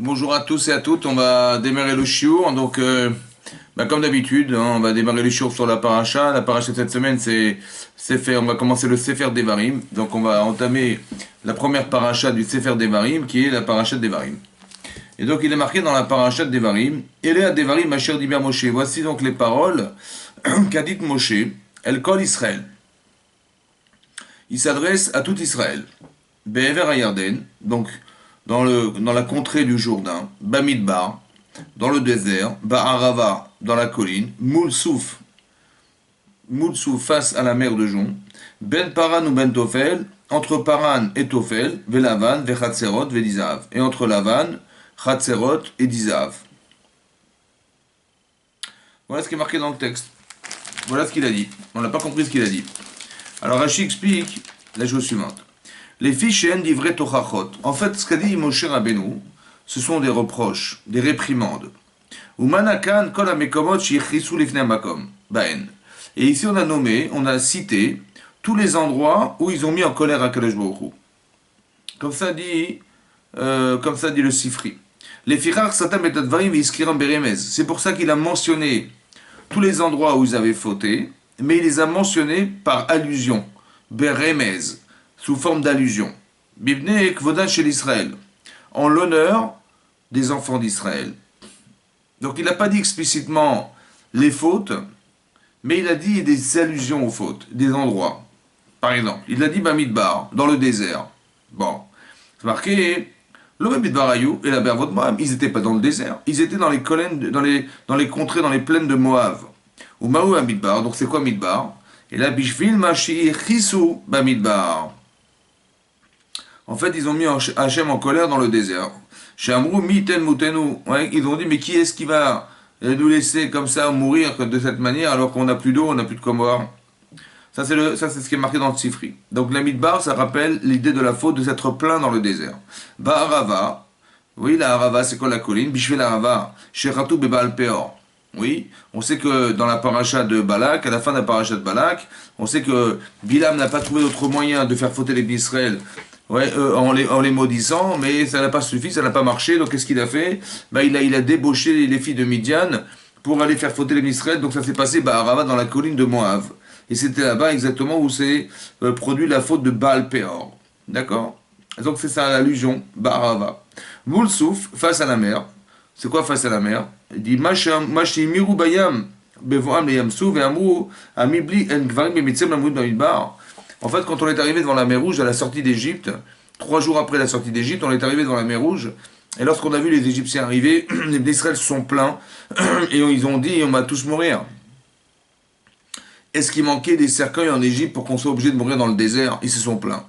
Bonjour à tous et à toutes, on va démarrer le shiur. Donc, comme d'habitude, hein, on va démarrer le shiur sur la paracha. La paracha de cette semaine, on va commencer le Sefer Devarim. Donc, on va entamer la première paracha du Sefer Devarim, qui est la paracha de Devarim. Et donc, il est marqué dans la paracha de Devarim, Elea Devarim Asher Diber Moshe. Voici donc les paroles qu'a dites Moshe, El Kol Israël. Il s'adresse à tout Israël. Be'ever Hayarden, donc dans la contrée du Jourdain, Bamidbar, dans le désert, Ba'arava, dans la colline, Moulsouf face à la mer de Jon, Ben Paran ou Ben Tofel, entre Paran et Tofel, Velavan, Vechatserot, Vedizav, et entre Lavan, Chatserot et Dizav. Voilà ce qui est marqué dans le texte. Voilà ce qu'il a dit. On n'a pas compris ce qu'il a dit. Alors Rashi explique la chose suivante. Les fichen d'ivrei tochachot. En fait, ce qu'a dit Moshe Rabbeinu, ce sont des reproches, des réprimandes. Ou manakan kol hamekomot sheyichrisu lifnei makom baen. Et ici on a cité tous les endroits où ils ont mis en colère Akadosh Baruch Hu. Comme ça dit le Sifri. Les fichar satam et advarim v'iskiram beremez. C'est pour ça qu'il a mentionné tous les endroits où ils avaient fauté, mais il les a mentionnés par allusion, beremez, sous forme d'allusion. Bibne kvodan chez l'Israël, en l'honneur des enfants d'Israël. Donc il n'a pas dit explicitement les fautes, mais il a dit des allusions aux fautes, des endroits. Par exemple, il a dit Bamidbar, dans le désert. Bon, c'est marqué, le Bamidbar Ayou et la Bervot Moab, ils n'étaient pas dans le désert, ils étaient dans les collines, dans les contrées, dans les plaines de Moab. Ou Maou Bamidbar, donc c'est quoi Midbar? Et là, Bishvil Mashi Chisou Bamidbar. En fait, ils ont mis Hachem en colère dans le désert. Chez Amrou, Miten Moutenu. Ouais, ils ont dit, mais qui est-ce qui va nous laisser comme ça mourir de cette manière alors qu'on n'a plus d'eau, on n'a plus de quoi boire? Ça, c'est ce qui est marqué dans le Sifri. Donc, la Midbar, ça rappelle l'idée de la faute de s'être plein dans le désert. Ba'arava. Oui, la Harava, c'est quoi la colline? Bishvel Harava. Sheratou Bebal Peor. Oui, on sait que dans la paracha de Balak, à la fin de la paracha de Balak, on sait que Bilam n'a pas trouvé d'autre moyen de faire fauter les d'Israël en les maudissant, mais ça n'a pas suffi, ça n'a pas marché, donc qu'est-ce qu'il a fait? Il a débauché les filles de Midian pour aller faire fauter les d'Israël, donc ça s'est passé Arava dans la colline de Moab. Et c'était là-bas exactement où s'est produit la faute de Baal Peor. D'accord? Donc c'est ça l'allusion, Arava. Moulsouf, face à la mer. C'est quoi face à la mer? Il dit Mashi miru bayam bevoam le yamsu ve'amru amibli en gvarim bemitzem lamud bamidbar. En fait, quand on est arrivé devant la mer Rouge à la sortie d'Égypte, 3 jours après la sortie d'Égypte, on est arrivé devant la mer Rouge. Et lorsqu'on a vu les Égyptiens arriver, les Israël se sont plaints et ils ont dit on va tous mourir. Est-ce qu'il manquait des cercueils en Égypte pour qu'on soit obligé de mourir dans le désert? Ils se sont plaints.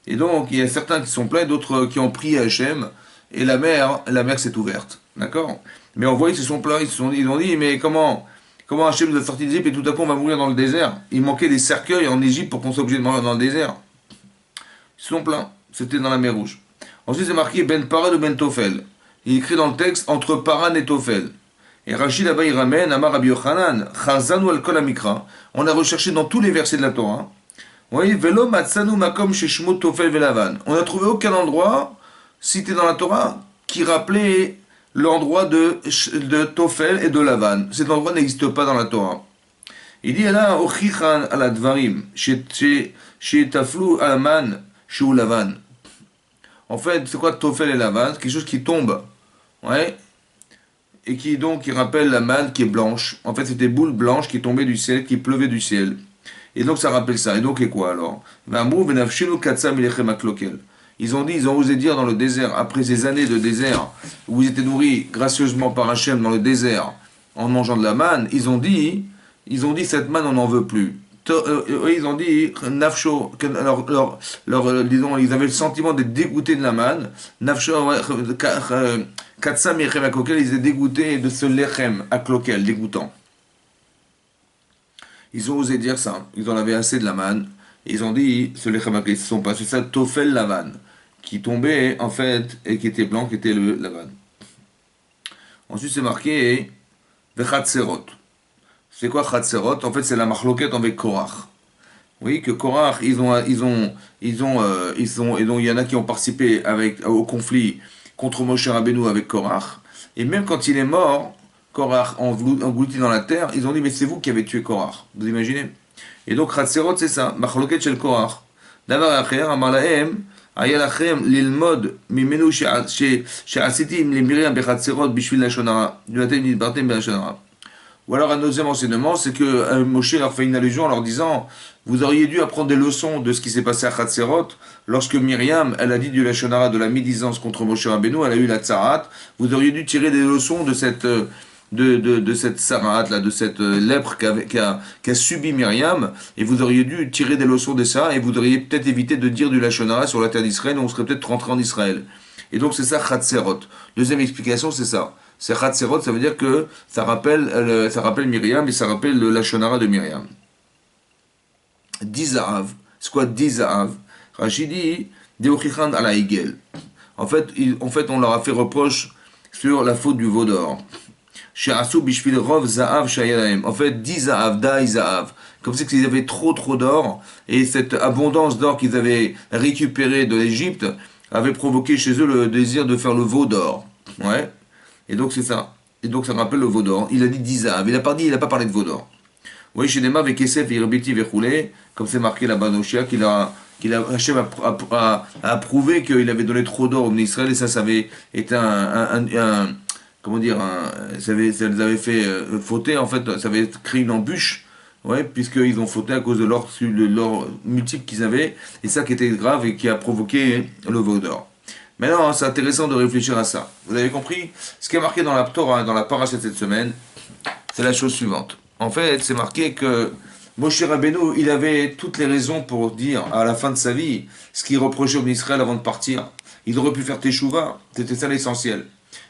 Et donc, il y a certains qui se sont plaints, d'autres qui ont prié Hachem, et la mer s'est ouverte. D'accord? Mais on voit, ils se sont plaints, ils ont dit, mais comment Hachem nous a sorti d'Égypte et tout à coup on va mourir dans le désert? Il manquait des cercueils en Égypte pour qu'on soit obligé de mourir dans le désert. Ils se sont plaints. C'était dans la mer Rouge. Ensuite, c'est marqué Ben Paran ou Ben Tofel. Il écrit dans le texte entre Paran et Tofel. Et Rachid là-bas, il ramène Amar Rabbi Yochanan, Chazanu al Kol Amikra. On a recherché dans tous les versets de la Torah. Oui, Velo Matsanu Makom Sheshmo Tofel Velavan. On n'a trouvé aucun endroit cité dans la Torah qui rappelait l'endroit de Tofel et de Lavan. Cet endroit n'existe pas dans la Torah. Il dit là, Ochichan ala Dvarim, chez Taflou Alaman, chez Lavan. En fait, c'est quoi Tofel et Lavan? C'est quelque chose qui tombe. Ouais. Et qui rappelle la manne qui est blanche. En fait, c'était des boules blanches qui tombaient du ciel, qui pleuvaient du ciel. Et donc, ça rappelle ça. Et donc, et quoi alors? Ils ont osé dire dans le désert, après ces années de désert, où ils étaient nourris gracieusement par Hachem dans le désert, en mangeant de la manne, ils ont dit, cette manne, on n'en veut plus. Ils ont dit, Nafsho, disons, ils avaient le sentiment d'être dégoûtés de la manne. Nafsho, Katsam Yechem Aklokel, ils étaient dégoûtés de ce lechem Aklokel, dégoûtant. Ils ont osé dire ça. Ils en avaient assez de la manne. Ils ont dit, ce lechem Aklokel, ils se sont passés ça, Tofel Lavan, qui tombait, en fait, et qui était blanc, qui était le Lavan. Ensuite, c'est marqué, Vechatserot. C'est quoi Chatserot? En fait, c'est la machloket avec Korach. Oui, que Korach, il y en a qui ont participé au conflit contre Moshe Rabbeinu avec Korach. Et même quand il est mort, Korach englouti dans la terre, ils ont dit mais c'est vous qui avez tué Korach. Vous imaginez? Et donc Hatzerot c'est ça, Machloket shel Korach. Davar acher, amar lahem, היה לכם ללמוד ממנו שעשיתי למרים בחצרות בשביל לשון הרע. ואתם נדברתם בלשון הרע. Ou alors un deuxième enseignement, c'est que Moshe leur fait une allusion en leur disant vous auriez dû apprendre des leçons de ce qui s'est passé à Hatzerot lorsque Myriam, elle a dit du Lashon Hara, de la médisance contre Moshe Rabbeinu, elle a eu la tsarat. Vous auriez dû tirer des leçons de cette cette tsarat, là, de cette lèpre qu'a subi Myriam, et vous auriez dû tirer des leçons de ça, et vous auriez peut-être évité de dire du Lashon Hara sur la terre d'Israël, et on serait peut-être rentré en Israël. Et donc c'est ça Hatzerot. Deuxième explication, c'est ça. C'est Hatzerot, ça veut dire que ça rappelle Myriam et ça rappelle le Lashon Hara de Myriam. Dizaav. C'est quoi Dizaav? Rachid dit Deochichan ala Igel. En fait, on leur a fait reproche sur la faute du veau d'or. She'asu bishvil rov zaav shayalahem. En fait, Dizaav, Daizav. Comme c'est qu'ils avaient trop d'or, et cette abondance d'or qu'ils avaient récupérée de l'Égypte avait provoqué chez eux le désir de faire le veau d'or. Ouais. Et donc c'est ça. Et donc ça rappelle le veau d'or. Il a dit Dizav. Il n'a pas parlé de veau d'or. Oui, chez Nema avec Kesef et Irbiti Vechoulé, comme c'est marqué là-bas dans Shia, Hachem a approuvé qu'il avait donné trop d'or au Israël, et ça avait été comment dire, ça les avait fait fauter, en fait, ça avait créé une embûche, ouais, puisqu'ils ont fauté à cause de l'or multiple qu'ils avaient, et ça qui était grave et qui a provoqué le veau d'or. Maintenant, c'est intéressant de réfléchir à ça. Vous avez compris? Ce qui est marqué dans la Torah, dans la paracha de cette semaine, c'est la chose suivante. En fait, c'est marqué que Moshe Rabbeinu, il avait toutes les raisons pour dire à la fin de sa vie ce qu'il reprochait au Israël avant de partir. Il aurait pu faire Teshuvah, c'était ça l'essentiel.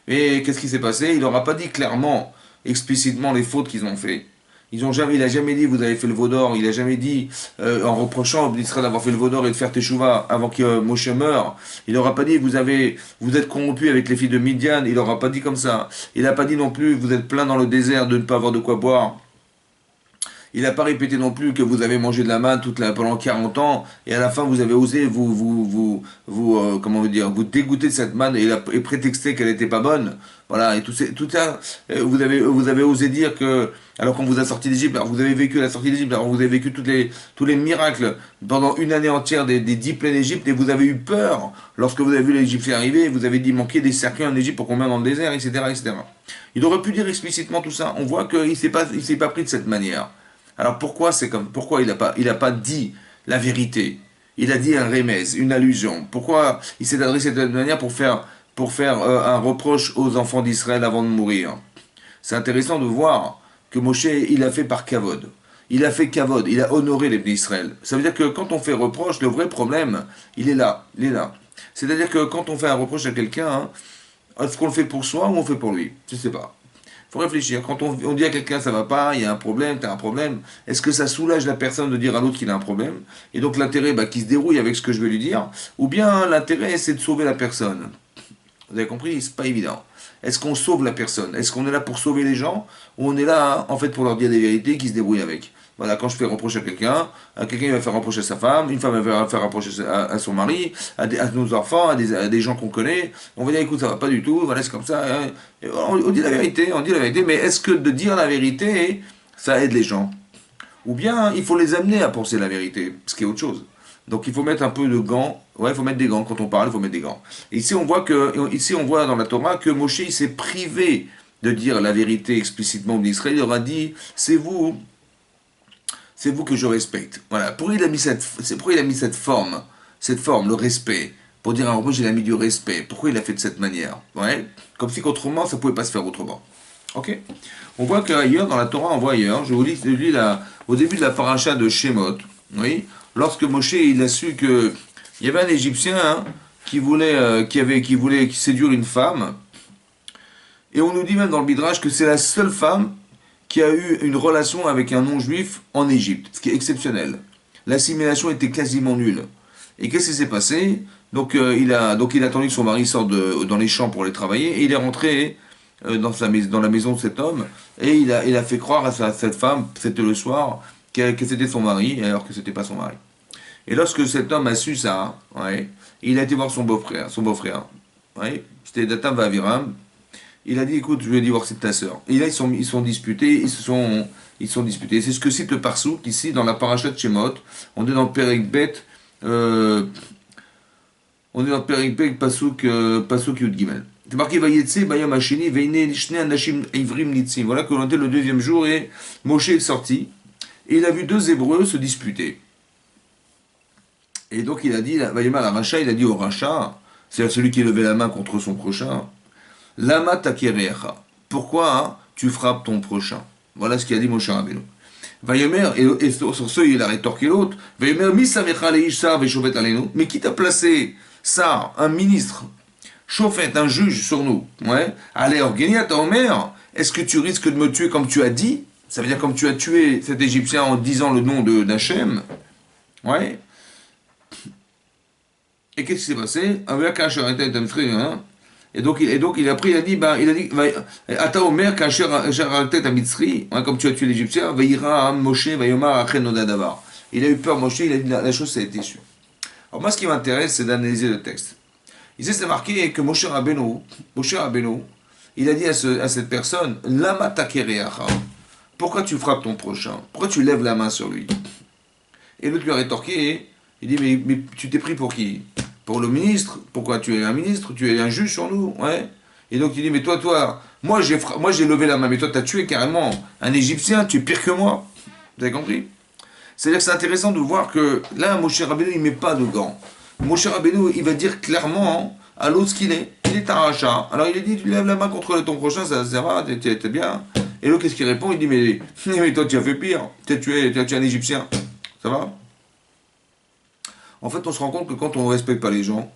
Et qu'est-ce qui s'est passé? Il n'aura pas dit clairement, explicitement les fautes qu'ils ont fait. Il n'a jamais dit vous avez fait le veau d'or, il n'a jamais dit en reprochant à Israël d'avoir fait le veau d'or et de faire Teshuvah avant que Moshe meure. Il n'aura pas dit vous êtes corrompu avec les filles de Midian, il n'aura pas dit comme ça. Il n'a pas dit non plus vous êtes plein dans le désert de ne pas avoir de quoi boire. Il n'a pas répété non plus que vous avez mangé de la manne pendant 40 ans et à la fin vous avez osé vous dégoûter de cette manne et prétexter qu'elle n'était pas bonne. Voilà, et tout ça, vous avez osé dire que, alors qu'on vous a sorti d'Égypte, alors vous avez vécu la sortie d'Égypte, alors vous avez vécu tous les miracles pendant une année entière des 10 plaies d'Égypte, et vous avez eu peur lorsque vous avez vu les Égyptiens arriver, vous avez dit manquer des cercueils en Égypte pour qu'on meure dans le désert, etc., etc. Il aurait pu dire explicitement tout ça. On voit qu'il s'est pas pris de cette manière. Alors pourquoi il a pas dit la vérité? Il a dit un remez, une allusion. Pourquoi il s'est adressé de cette manière pour faire un reproche aux enfants d'Israël avant de mourir? C'est intéressant de voir que Moshe, il a fait par kavod. Il a fait kavod, il a honoré les d'Israël. Ça veut dire que quand on fait reproche, le vrai problème, il est là. C'est-à-dire que quand on fait un reproche à quelqu'un, est-ce qu'on le fait pour soi ou on le fait pour lui? Je ne sais pas. Il faut réfléchir. Quand on dit à quelqu'un ça va pas, il y a un problème, tu as un problème, est-ce que ça soulage la personne de dire à l'autre qu'il a un problème? Et donc l'intérêt, qu'il se dérouille avec ce que je vais lui dire, ou bien l'intérêt c'est de sauver la personne? Vous avez compris? C'est pas évident. Est-ce qu'on sauve la personne? Est-ce qu'on est là pour sauver les gens? Ou on est là, en fait, pour leur dire des vérités qui se débrouillent avec? Voilà, quand je fais reproche à quelqu'un il va faire reproche à sa femme, une femme elle va faire reproche à son mari, à nos enfants, à des gens qu'on connaît. On va dire, écoute, ça va pas du tout, voilà, c'est comme ça. Hein. On dit la vérité, mais est-ce que de dire la vérité, ça aide les gens? Ou bien, il faut les amener à penser la vérité, ce qui est autre chose. Donc il faut mettre un peu de gants. Ouais, il faut mettre des gants. Quand on parle, il faut mettre des gants. Et ici, on voit dans la Torah que Moshe s'est privé de dire la vérité explicitement en Israël. Il aura dit, c'est vous que je respecte. Voilà. Pourquoi il a mis cette forme, le respect? Pour dire un reproche, il a mis du respect. Pourquoi il a fait de cette manière? Ouais. Comme si qu'autrement, ça ne pouvait pas se faire autrement. Ok. On voit qu'ailleurs, dans la Torah, on voit ailleurs. Je vous lis au début de la paracha de Shemot. Oui. Lorsque Moshe il a su que il y avait un Égyptien qui voulait séduire une femme, et on nous dit même dans le Midrash que c'est la seule femme qui a eu une relation avec un non-juif en Égypte, ce qui est exceptionnel. L'assimilation était quasiment nulle. Et qu'est-ce qui s'est passé? Donc il a attendu que son mari sorte dans les champs pour aller travailler, et il est rentré dans la maison de cet homme, et il a fait croire à cette femme, c'était le soir, que c'était son mari, alors que c'était pas son mari. Et lorsque cet homme a su ça, ouais, il a été voir son beau-frère. Ouais, c'était Datam Vaviram. Il a dit, écoute, je vais divorcer de ta sœur. Et là, ils sont disputés, ils sont disputés. C'est ce que cite le Parsouk, ici, dans la paracha de Shemot. On est dans le Perek Bet, euh, on est dans le Perek Bet, Pasuk Yud Gimel. C'est marqué, Vayetse, Bayam Hasheni, Veine, Shne Anashim Ivrim Nitzim. Voilà que l'on était le deuxième jour et Moshe est sorti. Et il a vu deux Hébreux se disputer. Et donc il a dit, Vayama la Racha, il a dit au Racha, c'est-à-dire celui qui levait la main contre son prochain, Lama takerecha. Pourquoi hein, tu frappes ton prochain? Voilà ce qu'a dit Moshe Rabbeinu. Vayomer, et sur ce, il a rétorqué l'autre. Vayomer, misamecha leish sar veshovet aleinu. Mais qui t'a placé sar, un ministre, chauffette, un juge sur nous? Ouais. Allez, Orgenia, ta Omer, est-ce que tu risques de me tuer comme tu as dit? Ça veut dire comme tu as tué cet Égyptien en disant le nom d'Hachem? Ouais. Et qu'est-ce qui s'est passé? Et donc, il a pris, il a dit, Ata Omer, Kacher Altet Amitzri, comme tu as tué l'Égyptien, Veira Moshe, Vayomar Achen Nodadavar. Il a eu peur, Moshe, il a dit, la chose, ça a été sûre. Alors, moi, ce qui m'intéresse, c'est d'analyser le texte. Ici, c'est marqué que Moshe Rabbeinu, il a dit à cette personne, Lama Takereacha, pourquoi tu frappes ton prochain? Pourquoi tu lèves la main sur lui? Et l'autre lui a rétorqué, il dit, mais tu t'es pris pour qui? Pour le ministre? Pourquoi tu es un ministre? Tu es un juge sur nous? Ouais. Et donc il dit, mais toi, moi j'ai levé la main, mais toi tu as tué carrément un Égyptien, tu es pire que moi. Vous avez compris? C'est-à-dire que c'est intéressant de voir que là, Moshe Rabbeinu, il ne met pas de gants. Moshe Rabbeinu, il va dire clairement à l'autre ce qu'il est. Il est un rachat. Alors il a dit, tu lèves la main contre ton prochain, ça va, t'es bien. Et l'autre, qu'est-ce qu'il répond? Il dit, mais toi tu as fait pire, tu as tué un Égyptien. Ça va? En fait, on se rend compte que quand on ne respecte pas les gens,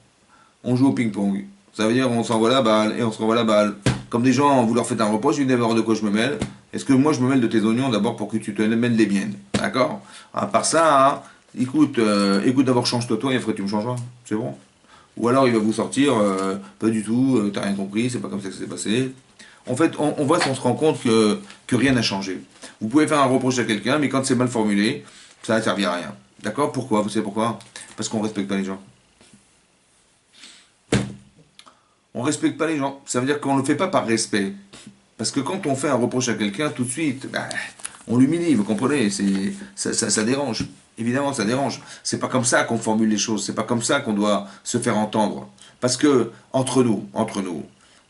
on joue au ping-pong. Ça veut dire on s'envoie la balle et on se renvoie la balle. Comme des gens, vous leur faites un reproche, ils disent d'abord de quoi je me mêle. Est-ce que moi je me mêle de tes oignons d'abord pour que tu te mêles des miennes? D'accord? À part ça, hein, écoute d'abord change-toi toi et après tu me changeras. C'est bon? Ou alors il va vous sortir, pas du tout, t'as rien compris, c'est pas comme ça que ça s'est passé. En fait, on voit si on se rend compte que rien n'a changé. Vous pouvez faire un reproche à quelqu'un, mais quand c'est mal formulé, ça ne servir à rien. D'accord? Pourquoi? Vous savez pourquoi? Parce qu'on ne respecte pas les gens. On ne respecte pas les gens. Ça veut dire qu'on ne le fait pas par respect. Parce que quand on fait un reproche à quelqu'un, tout de suite, on l'humilie, vous comprenez? Ça dérange. Évidemment, ça dérange. C'est pas comme ça qu'on formule les choses. C'est pas comme ça qu'on doit se faire entendre. Parce que, entre nous,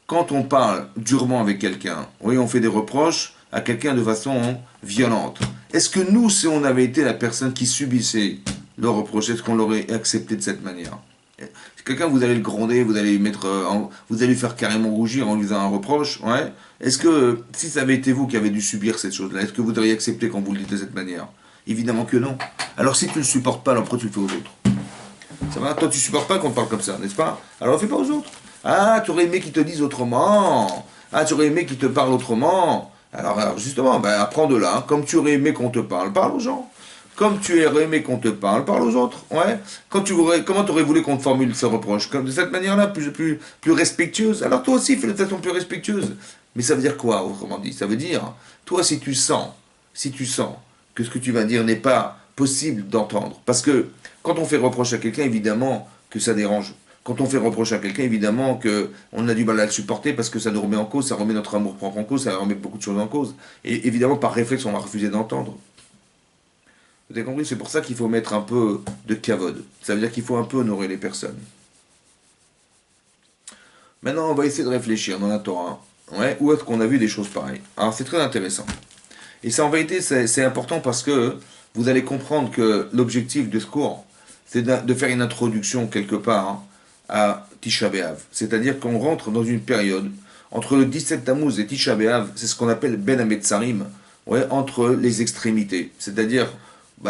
quand on parle durement avec quelqu'un, oui, on fait des reproches à quelqu'un de façon violente. Est-ce que nous, si on avait été la personne qui subissait le reproche, est-ce qu'on l'aurait accepté de cette manière? Si quelqu'un, vous allez le gronder, vous allez vous allez faire carrément rougir en lui faisant un reproche, ouais. Est-ce que, si ça avait été vous qui avez dû subir cette chose-là, est-ce que vous auriez accepté quand vous le dites de cette manière? Évidemment que non. Alors si tu ne le supportes pas, alors pourquoi tu le fais aux autres? Ça va? Toi, tu supportes pas qu'on te parle comme ça, n'est-ce pas? Alors fais pas aux autres. Ah, tu aurais aimé qu'ils te disent autrement. Ah, tu aurais aimé qu'ils te parlent autrement. Alors justement, apprends de là. Comme tu aurais aimé qu'on te parle, parle aux gens. Comme tu aurais aimé qu'on te parle, parle aux autres. Ouais. Comment tu aurais voulu qu'on te formule ce reproche? Comme de cette manière-là, plus respectueuse. Alors toi aussi, fais de façon plus respectueuse. Mais ça veut dire quoi, autrement dit? Ça veut dire, toi, si tu sens que ce que tu vas dire n'est pas possible d'entendre, parce que quand on fait reproche à quelqu'un, évidemment que ça dérange. Quand on fait reproche à quelqu'un, évidemment qu'on a du mal à le supporter parce que ça nous remet en cause, ça remet notre amour propre en cause, ça remet beaucoup de choses en cause. Et évidemment, par réflexe, on va refuser d'entendre. Vous avez compris? C'est pour ça qu'il faut mettre un peu de kavod. Ça veut dire qu'il faut un peu honorer les personnes. Maintenant, on va essayer de réfléchir dans la Torah. Ouais, où est-ce qu'on a vu des choses pareilles? Alors, c'est très intéressant. Et ça, en vérité, c'est important parce que vous allez comprendre que l'objectif de ce cours, c'est de faire une introduction quelque part à Tisha B'Av. C'est-à-dire qu'on rentre dans une période entre le 17 Tammuz et Tisha B'Av, c'est ce qu'on appelle Ben Hametzarim, ouais, entre les extrémités. C'est-à-dire,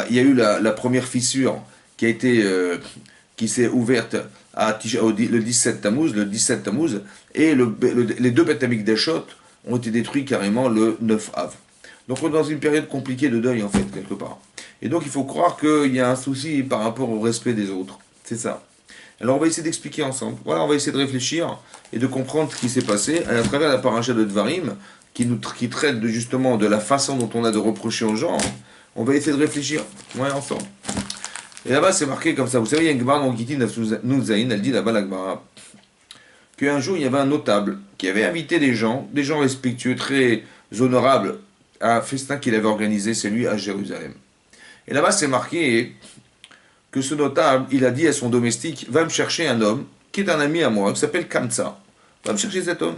il y a eu la première fissure qui s'est ouverte le 17 Tammuz, et les deux Beth Amikdashot ont été détruits carrément le 9 Av. Donc on est dans une période compliquée de deuil en fait, quelque part. Et donc il faut croire qu'il y a un souci par rapport au respect des autres. C'est ça. Alors on va essayer d'expliquer ensemble. Voilà, on va essayer de réfléchir et de comprendre ce qui s'est passé à travers la paracha de Dvarim, qui traite justement de la façon dont on a de reprocher aux gens. On va essayer de réfléchir, ouais, ensemble. Et là-bas c'est marqué comme ça. Vous savez, il y a une Gemara dans Gittin Nunzaïn, elle dit là-bas la Gemara, qu'un jour, il y avait un notable qui avait invité des gens respectueux, très honorables, à un festin qu'il avait organisé, c'est lui, à Jérusalem. Et là-bas, c'est marqué que ce notable, il a dit à son domestique, va me chercher un homme qui est un ami à moi, qui s'appelle Kamsa. Va me chercher cet homme.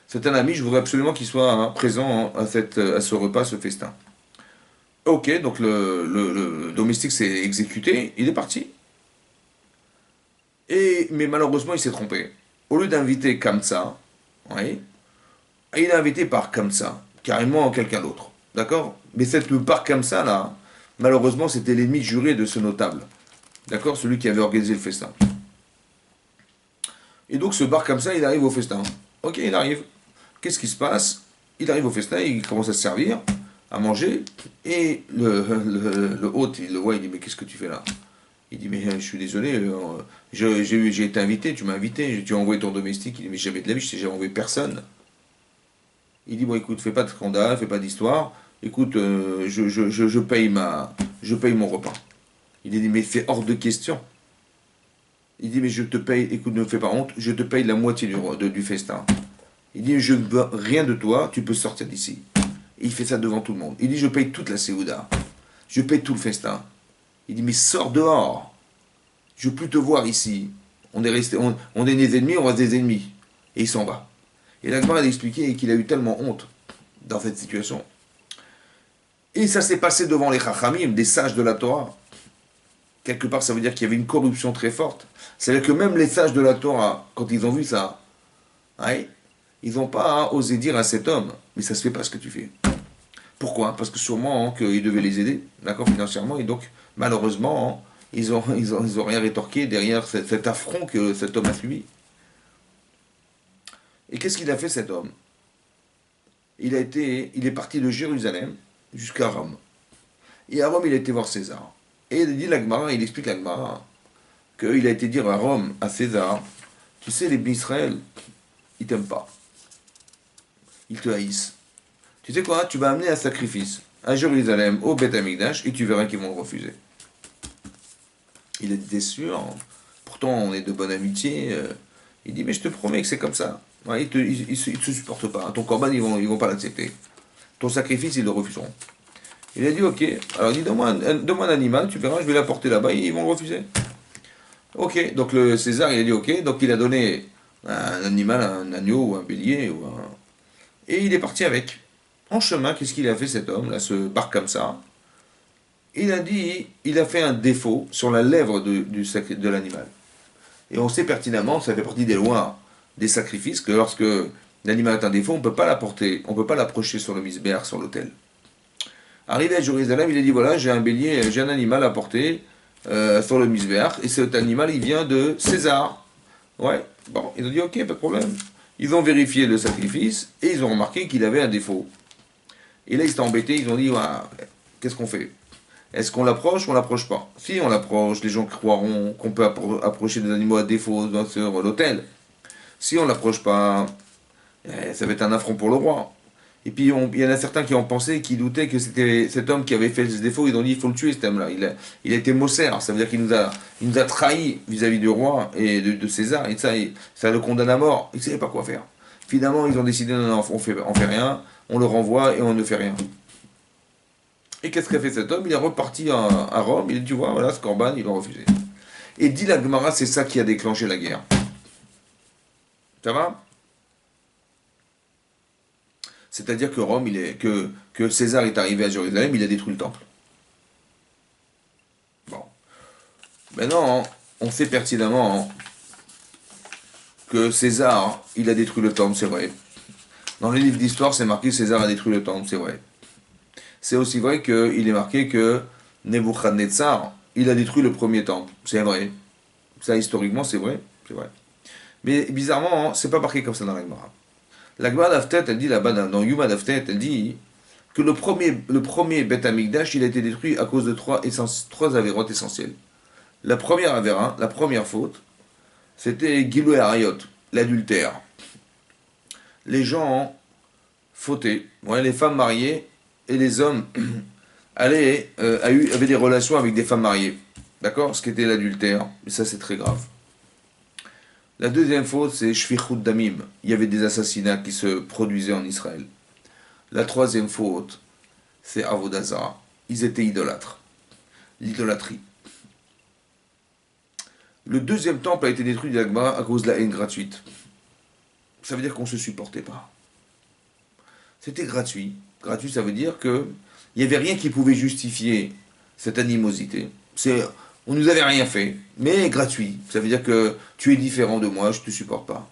C'est un ami, je voudrais absolument qu'il soit présent à ce repas, ce festin. Ok, donc le domestique s'est exécuté, il est parti. Mais malheureusement, il s'est trompé. Au lieu d'inviter Kamsa, oui, il est invité par Kamsa, carrément quelqu'un d'autre. D'accord. Mais cette par Kamsa, là, malheureusement, c'était l'ennemi juré de ce notable. D'accord. Celui qui avait organisé le festin. Et donc, ce bar Kamsa, il arrive au festin. Ok, il arrive. Qu'est-ce qui se passe? Il arrive au festin, il commence à se servir, à manger, et le hôte, il le voit, il dit, mais qu'est-ce que tu fais là? Il dit, mais je suis désolé, j'ai été invité, tu m'as invité, tu as envoyé ton domestique. Il dit, mais jamais de la vie, je t'ai jamais envoyé personne. Il dit, bon écoute, fais pas de scandale, fais pas d'histoire, écoute, je paye mon repas. Il dit, mais c'est hors de question. Il dit, mais je te paye, écoute, ne me fais pas honte, je te paye la moitié du festin. Il dit, je ne veux rien de toi, tu peux sortir d'ici. Et il fait ça devant tout le monde. Il dit, je paye toute la séouda. Je paye tout le festin. Il dit, mais sors dehors. Je ne veux plus te voir ici. On est des ennemis, on reste des ennemis. Et il s'en va. Et l'Agmar a expliqué qu'il a eu tellement honte dans cette situation. Et ça s'est passé devant les Chachamim, des sages de la Torah. Quelque part, ça veut dire qu'il y avait une corruption très forte. C'est-à-dire que même les sages de la Torah, quand ils ont vu ça, ouais, ils n'ont pas osé dire à cet homme, mais ça se fait pas ce que tu fais. Pourquoi? Parce que sûrement qu'ils devaient les aider, d'accord, financièrement, et donc, malheureusement, ils ont rien rétorqué derrière cet affront que cet homme a subi. Et qu'est-ce qu'il a fait, cet homme? Il est parti de Jérusalem jusqu'à Rome. Et à Rome, il a été voir César. Et il dit l'Agmara, il explique l'Agmara, qu'il a été dire à Rome, à César, tu sais, les Israël, ils t'aiment pas. Ils te haïssent. Tu sais quoi? Tu vas amener un sacrifice à Jérusalem, au Beth Amikdash, et tu verras qu'ils vont le refuser. Il était sûr. Pourtant, on est de bonne amitié. Il dit, mais je te promets que c'est comme ça. Ouais, ils ne se supportent pas. Ton corban, ils vont pas l'accepter. Ton sacrifice, ils le refuseront. Il a dit, ok. Alors, il dit, donne-moi un animal, tu verras, je vais l'apporter là-bas, et ils vont le refuser. Ok. Donc, le César, il a dit, ok. Donc, il a donné un animal, un agneau, ou un bélier, et il est parti avec. En chemin, qu'est-ce qu'il a fait, cet homme, là, ce bar comme ça? Il a dit, il a fait un défaut sur la lèvre de l'animal. Et on sait pertinemment, ça fait partie des lois des sacrifices, que lorsque l'animal a un défaut, on ne peut pas l'apporter, on ne peut pas l'approcher sur le misbéach, sur l'autel. Arrivé à Jérusalem, il a dit, voilà, j'ai un bélier, j'ai un animal à porter sur le misbéach, et cet animal, il vient de César. Ouais, bon, ils ont dit, ok, pas de problème. Ils ont vérifié le sacrifice, et ils ont remarqué qu'il avait un défaut. Et là, ils étaient embêtés, ils ont dit, ouais, qu'est-ce qu'on fait? Est-ce qu'on l'approche ou on l'approche pas? Si on l'approche, les gens croiront qu'on peut approcher des animaux à défaut sur l'autel. Si on l'approche pas, ça va être un affront pour le roi. Et puis il y en a certains qui ont pensé, qui doutaient que c'était cet homme qui avait fait ce défaut. Ils ont dit il faut le tuer cet homme-là. Il a été Mosser, ça veut dire qu'il nous a trahis vis-à-vis du roi et de César. Et ça le condamne à mort. Ils ne savaient pas quoi faire. Finalement, ils ont décidé non, non, on fait rien, on le renvoie et on ne fait rien. Et qu'est-ce qu'a fait cet homme? Il est reparti à Rome, il a dit, tu vois, voilà, ce corban, il l'a refusé. Et dit la Gemara, c'est ça qui a déclenché la guerre. Ça va? C'est-à-dire que Rome, que César est arrivé à Jérusalem, il a détruit le temple. Bon. Maintenant, on sait pertinemment que César, il a détruit le temple, c'est vrai. Dans les livres d'histoire, c'est marqué César a détruit le temple, c'est vrai. C'est aussi vrai qu'il est marqué que Nebuchadnezzar, il a détruit le premier temple. C'est vrai. Ça, historiquement, c'est vrai. C'est vrai. Mais bizarrement, c'est pas marqué comme ça dans la Gemara. La Gemara d'Aftet, elle dit là-bas, dans Yuma d'Aftet, elle dit que le premier Beth Amikdash, il a été détruit à cause de trois avérotes essentielles. La première avéra, la première faute, c'était Gilou et Ariot, l'adultère. Les gens fautaient, ouais, les femmes mariées et les hommes avaient des relations avec des femmes mariées. D'accord? Ce qui était l'adultère. Et ça, c'est très grave. La deuxième faute, c'est Shfichut Damim. Il y avait des assassinats qui se produisaient en Israël. La troisième faute, c'est Avodazara. Ils étaient idolâtres. L'idolâtrie. Le deuxième temple a été détruit d'Agmara à cause de la haine gratuite. Ça veut dire qu'on ne se supportait pas. C'était gratuit. Gratuit, ça veut dire que il n'y avait rien qui pouvait justifier cette animosité. On nous avait rien fait, mais gratuit. Ça veut dire que tu es différent de moi, je ne te supporte pas.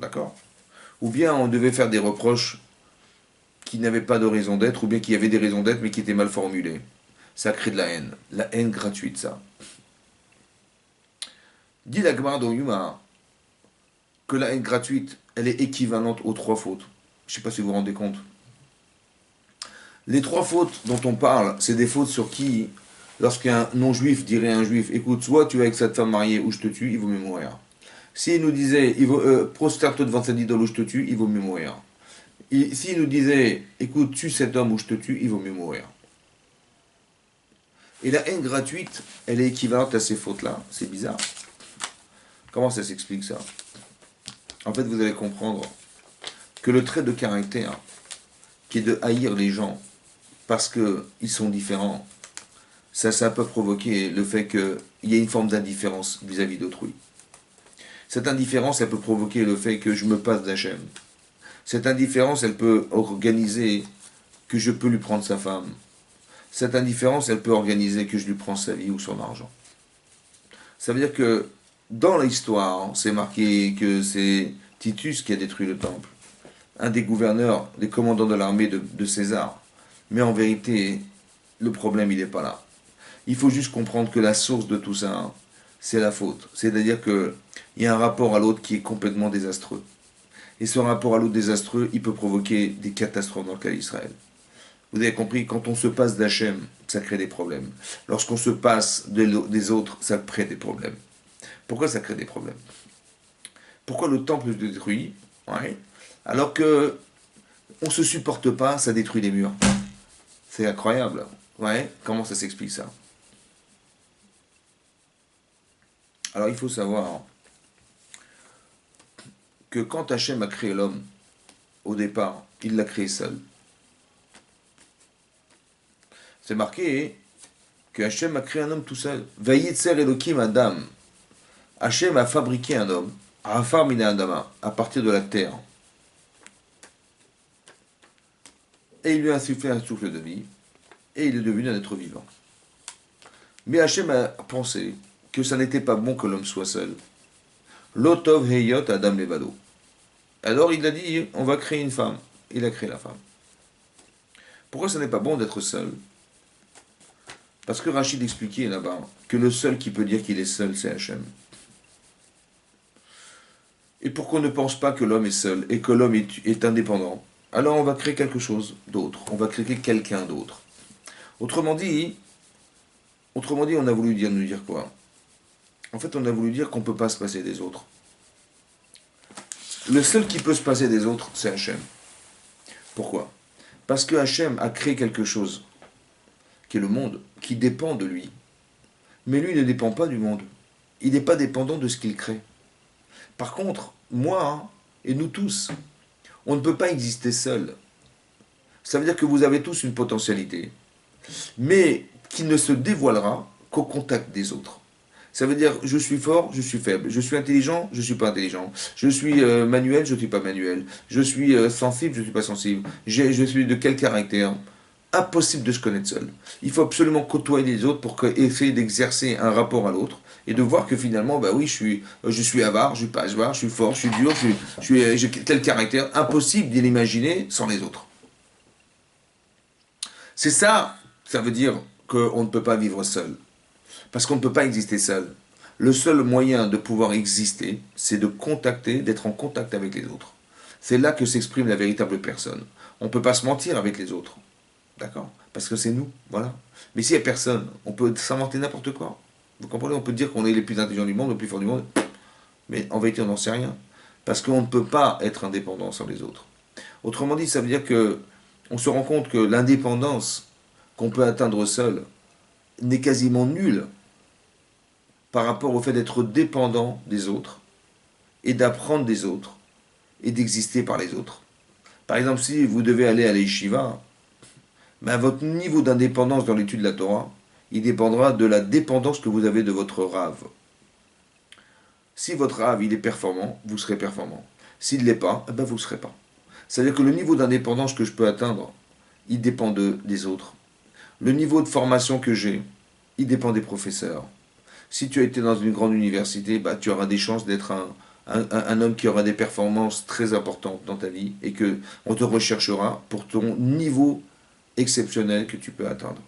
D'accord? Ou bien on devait faire des reproches qui n'avaient pas de raison d'être, ou bien qui avaient des raisons d'être, mais qui étaient mal formulées. Ça crée de la haine. La haine gratuite, ça. Dit la Gemara dans Yuma que la haine gratuite, elle est équivalente aux trois fautes. Je ne sais pas si vous vous rendez compte. Les trois fautes dont on parle, c'est des fautes sur qui, lorsqu'un non-juif dirait à un juif, écoute, soit tu es avec cette femme mariée ou je te tue, il vaut mieux mourir. S'il nous disait, prosterne-toi devant cette idole ou je te tue, il vaut mieux mourir. S'il nous disait, écoute, tue cet homme ou je te tue, il vaut mieux mourir. Et la haine gratuite, elle est équivalente à ces fautes-là. C'est bizarre. Comment ça s'explique ça? En fait, vous allez comprendre que le trait de caractère, qui est de haïr les gens parce qu'ils sont différents, ça peut provoquer le fait qu'il y ait une forme d'indifférence vis-à-vis d'autrui. Cette indifférence, elle peut provoquer le fait que je me passe d'Hachem. Cette indifférence, elle peut organiser que je peux lui prendre sa femme. Cette indifférence, elle peut organiser que je lui prends sa vie ou son argent. Ça veut dire que dans l'histoire, c'est marqué que c'est Titus qui a détruit le temple. Un des gouverneurs, des commandants de l'armée de César. Mais en vérité, le problème, il n'est pas là. Il faut juste comprendre que la source de tout ça, c'est la faute. C'est-à-dire qu'il y a un rapport à l'autre qui est complètement désastreux. Et ce rapport à l'autre désastreux, il peut provoquer des catastrophes dans le cas d'Israël. Vous avez compris, quand on se passe d'Hachem, ça crée des problèmes. Lorsqu'on se passe des autres, ça crée des problèmes. Pourquoi ça crée des problèmes? Pourquoi le temple se détruit? Ouais. Alors que on ne se supporte pas, ça détruit les murs. C'est incroyable. Ouais. Comment ça s'explique ça? Alors il faut savoir que quand Hachem a créé l'homme, au départ, il l'a créé seul. C'est marqué que Hachem a créé un homme tout seul. Vayitzer Elokim Adam. Hachem a fabriqué un homme, Afar Mina Adama, à partir de la terre. Et il lui a insufflé un souffle de vie, et il est devenu un être vivant. Mais Hachem a pensé que ça n'était pas bon que l'homme soit seul. Lotov Heyot Adam Levado. Alors il a dit, on va créer une femme. Il a créé la femme. Pourquoi ce n'est pas bon d'être seul? Parce que Rachid expliquait là-bas que le seul qui peut dire qu'il est seul, c'est Hachem. Et pour qu'on ne pense pas que l'homme est seul et que l'homme est indépendant, alors on va créer quelque chose d'autre. On va créer quelqu'un d'autre. Autrement dit, on a voulu nous dire quoi? En fait, on a voulu dire qu'on ne peut pas se passer des autres. Le seul qui peut se passer des autres, c'est Hachem. Pourquoi? Parce que Hachem a créé quelque chose, qui est le monde, qui dépend de lui. Mais lui ne dépend pas du monde. Il n'est pas dépendant de ce qu'il crée. Par contre, moi et nous tous, on ne peut pas exister seul. Ça veut dire que vous avez tous une potentialité, mais qui ne se dévoilera qu'au contact des autres. Ça veut dire, je suis fort, je suis faible. Je suis intelligent, je ne suis pas intelligent. Je suis manuel, je ne suis pas manuel. Je suis sensible, je ne suis pas sensible. Je suis de quel caractère? Impossible de se connaître seul. Il faut absolument côtoyer les autres pour essayer d'exercer un rapport à l'autre et de voir que finalement, bah oui, je suis avare, je suis pas avare, je suis fort, je suis dur, j'ai tel caractère. Impossible de l'imaginer sans les autres. C'est ça, ça veut dire qu'on ne peut pas vivre seul. Parce qu'on ne peut pas exister seul. Le seul moyen de pouvoir exister, c'est de contacter, d'être en contact avec les autres. C'est là que s'exprime la véritable personne. On ne peut pas se mentir avec les autres. D'accord? Parce que c'est nous, voilà. Mais s'il n'y a personne, on peut s'inventer n'importe quoi. Vous comprenez? On peut dire qu'on est les plus intelligents du monde, les plus forts du monde. Mais en vérité, on n'en sait rien. Parce qu'on ne peut pas être indépendant sans les autres. Autrement dit, ça veut dire que on se rend compte que l'indépendance qu'on peut atteindre seul n'est quasiment nulle par rapport au fait d'être dépendant des autres et d'apprendre des autres et d'exister par les autres. Par exemple, si vous devez aller à l'Yeshiva, ben votre niveau d'indépendance dans l'étude de la Torah, il dépendra de la dépendance que vous avez de votre Rav. Si votre Rav il est performant, vous serez performant. S'il ne l'est pas, eh ben vous ne serez pas. C'est-à-dire que le niveau d'indépendance que je peux atteindre, il dépend des autres. Le niveau de formation que j'ai, il dépend des professeurs. Si tu as été dans une grande université, bah, tu auras des chances d'être un homme qui aura des performances très importantes dans ta vie et que on te recherchera pour ton niveau exceptionnel que tu peux atteindre.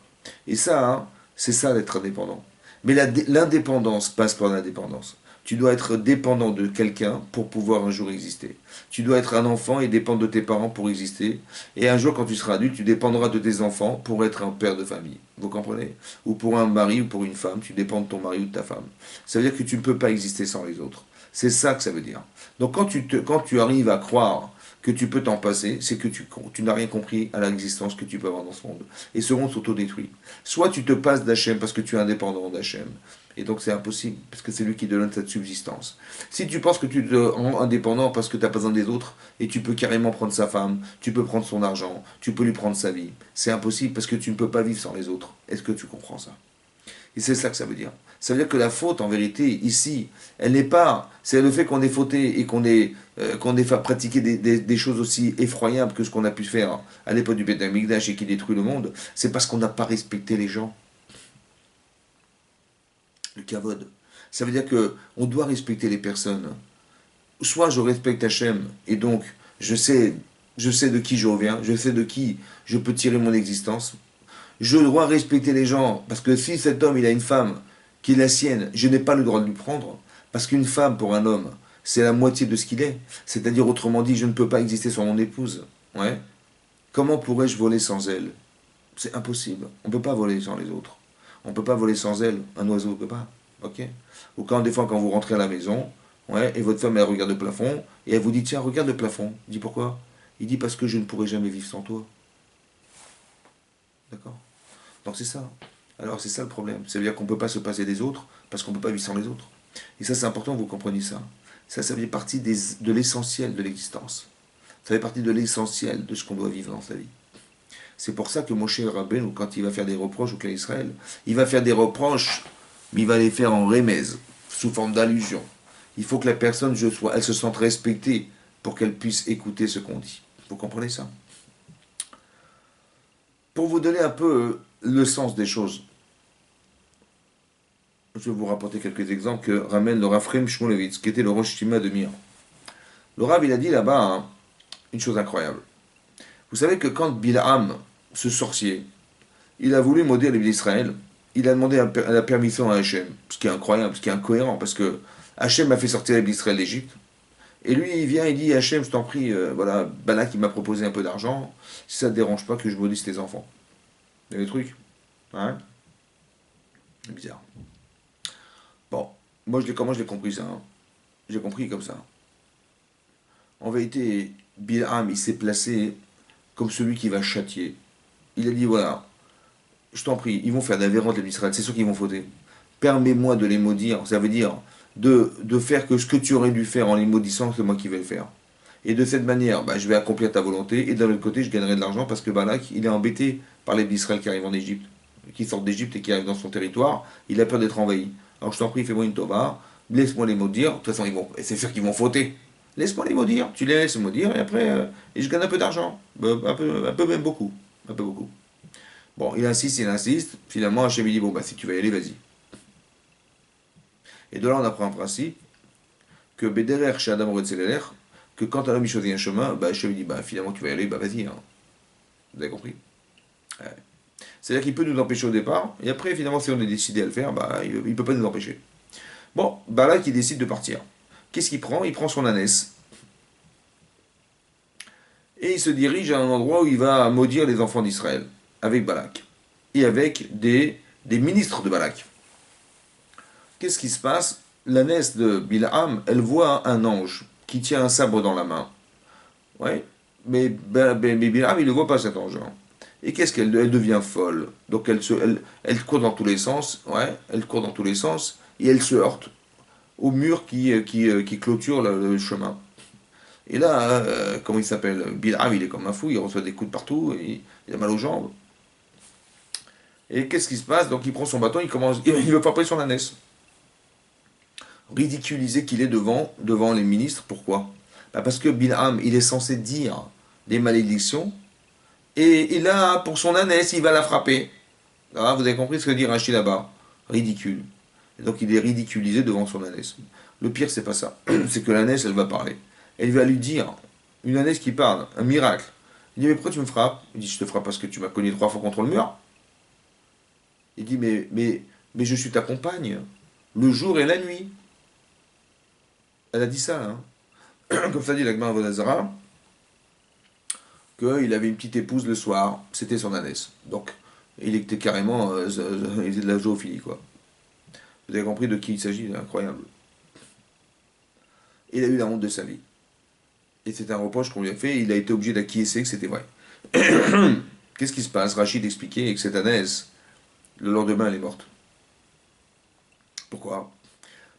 Et ça, hein, c'est ça d'être indépendant. Mais l'indépendance passe par l'indépendance. Tu dois être dépendant de quelqu'un pour pouvoir un jour exister. Tu dois être un enfant et dépendre de tes parents pour exister. Et un jour, quand tu seras adulte, tu dépendras de tes enfants pour être un père de famille. Vous comprenez? Ou pour un mari ou pour une femme, tu dépends de ton mari ou de ta femme. Ça veut dire que tu ne peux pas exister sans les autres. C'est ça que ça veut dire. Donc quand tu arrives à croire que tu peux t'en passer, c'est que tu n'as rien compris à l'existence que tu peux avoir dans ce monde. Et ce monde s'autodétruit. Soit tu te passes d'Hachem parce que tu es indépendant d'Hachem, et donc c'est impossible, parce que c'est lui qui te donne cette subsistance. Si tu penses que tu te rends indépendant parce que tu n'as pas besoin des autres, et tu peux carrément prendre sa femme, tu peux prendre son argent, tu peux lui prendre sa vie, c'est impossible parce que tu ne peux pas vivre sans les autres. Est-ce que tu comprends ça? Et c'est ça que ça veut dire. Ça veut dire que la faute, en vérité, ici, elle n'est pas... C'est le fait qu'on ait fauté et qu'on ait fait pratiquer des choses aussi effroyables que ce qu'on a pu faire à l'époque du Beth Amikdash et qui détruit le monde, c'est parce qu'on n'a pas respecté les gens. Le kavod. Ça veut dire que on doit respecter les personnes. Soit je respecte Hachem, et donc je sais de qui je reviens, je sais de qui je peux tirer mon existence. Je dois respecter les gens, parce que si cet homme il a une femme qui est la sienne, je n'ai pas le droit de lui prendre, parce qu'une femme pour un homme, c'est la moitié de ce qu'il est. C'est-à-dire, autrement dit, je ne peux pas exister sans mon épouse. Ouais. Comment pourrais-je voler sans elle? C'est impossible. On ne peut pas voler sans les autres. On ne peut pas voler sans elle. Un oiseau ne peut pas. Ok? Ou quand des fois, quand vous rentrez à la maison, ouais, et votre femme elle regarde le plafond, et elle vous dit, tiens, regarde le plafond. Il dit pourquoi? Il dit parce que je ne pourrai jamais vivre sans toi. D'accord? Donc c'est ça. Alors c'est ça le problème. Ça veut dire qu'on ne peut pas se passer des autres parce qu'on ne peut pas vivre sans les autres. Et ça c'est important que vous compreniez ça. Ça fait partie de l'essentiel de l'existence. Ça fait partie de l'essentiel de ce qu'on doit vivre dans sa vie. C'est pour ça que Moshe Rabbeinu, quand il va faire des reproches au clan Israël, il va faire des reproches, mais il va les faire en remèze, sous forme d'allusion. Il faut que la personne, elle se sente respectée pour qu'elle puisse écouter ce qu'on dit. Vous comprenez ça? Pour vous donner un peu le sens des choses, je vais vous rapporter quelques exemples que ramène le Rav Chaim Shmulevitz, qui était le Rosh Shima de Mir. Le Rav, il a dit là-bas hein, une chose incroyable. Vous savez que quand Bilham, ce sorcier, il a voulu maudire les d'Israël, il a demandé la permission à Hachem, ce qui est incroyable, ce qui est incohérent, parce que Hachem a fait sortir les d'Israël d'Égypte, et lui, il vient, il dit, Hachem, je t'en prie, voilà, Balak, il m'a proposé un peu d'argent, si ça ne te dérange pas que je maudisse tes enfants. Il y a des trucs, hein? C'est bizarre. Bon, moi, comment je l'ai compris ça hein? J'ai compris comme ça. En vérité, Bilham, il s'est placé comme celui qui va châtier. Il a dit, voilà, je t'en prie, ils vont faire d'Avérantes les Israël, c'est sûr qu'ils vont fauter. Permets-moi de les maudire, ça veut dire de faire que ce que tu aurais dû faire en les maudissant, c'est moi qui vais le faire. Et de cette manière, bah, je vais accomplir ta volonté, et d'un autre côté, je gagnerai de l'argent parce que Balak, il est embêté par les d'Israël qui arrivent en Égypte, qui sortent d'Égypte et qui arrivent dans son territoire, il a peur d'être envahi. Alors je t'en prie, fais-moi une tova, laisse-moi les maudire, de toute façon, c'est sûr qu'ils vont fauter. Laisse-moi les maudire, tu les laisses maudire, et après, et je gagne un peu d'argent. Un peu même beaucoup. Un peu beaucoup. Bon, il insiste, finalement, Hachem dit, bon, bah, si tu vas y aller, vas-y. Et de là, on apprend un principe, que Bederer chez Adam Retzeler, que quand un homme choisit un chemin, bah, Hachem dit, bah, finalement, tu vas y aller, bah, vas-y. Hein. Vous avez compris? Ouais. C'est-à-dire qu'il peut nous empêcher au départ, et après, finalement, si on est décidé à le faire, bah, il ne peut pas nous empêcher. Bon, Balak, il décide de partir. Qu'est-ce qu'il prend? Il prend son ânesse. Et il se dirige à un endroit où il va maudire les enfants d'Israël, avec Balak. Et avec des ministres de Balak. Qu'est-ce qui se passe? L'ânesse de Bilham, elle voit un ange qui tient un sabre dans la main. Ouais, mais Bilham, il ne voit pas cet ange. Hein. Et qu'est-ce qu'elle elle devient folle. Donc elle court dans tous les sens, ouais, elle court dans tous les sens, et elle se heurte au mur qui clôture le chemin. Et là, comment il s'appelle? Bilham, il est comme un fou, il reçoit des coups de partout, il a mal aux jambes. Et qu'est-ce qui se passe? Donc il prend son bâton, il veut frapper son ânesse. Ridiculisé qu'il est devant les ministres, pourquoi? Bah parce que Bilham, il est censé dire des malédictions, et il a, pour son ânesse, il va la frapper. Ah, vous avez compris ce que dit Rachid là-bas? Ridicule. Et donc il est ridiculisé devant son ânesse. Le pire, c'est pas ça. C'est que l'ânesse, elle va parler. Elle va lui dire, une ânesse qui parle, un miracle. Il dit, mais pourquoi tu me frappes? Il dit, je te frappe parce que tu m'as cogné 3 fois contre le mur. Il dit, mais je suis ta compagne, le jour et la nuit. Elle a dit ça, hein. Comme ça dit l'Agma Avodazara, qu'il avait une petite épouse le soir, c'était son ânesse. Donc, il était carrément, il était de la zoophilie, quoi. Vous avez compris de qui il s'agit, incroyable. Il a eu la honte de sa vie. Et c'est un reproche qu'on lui a fait, il a été obligé d'acquiescer que c'était vrai. Qu'est-ce qui se passe? Rachid expliquait que cette ânesse, le lendemain, elle est morte. Pourquoi?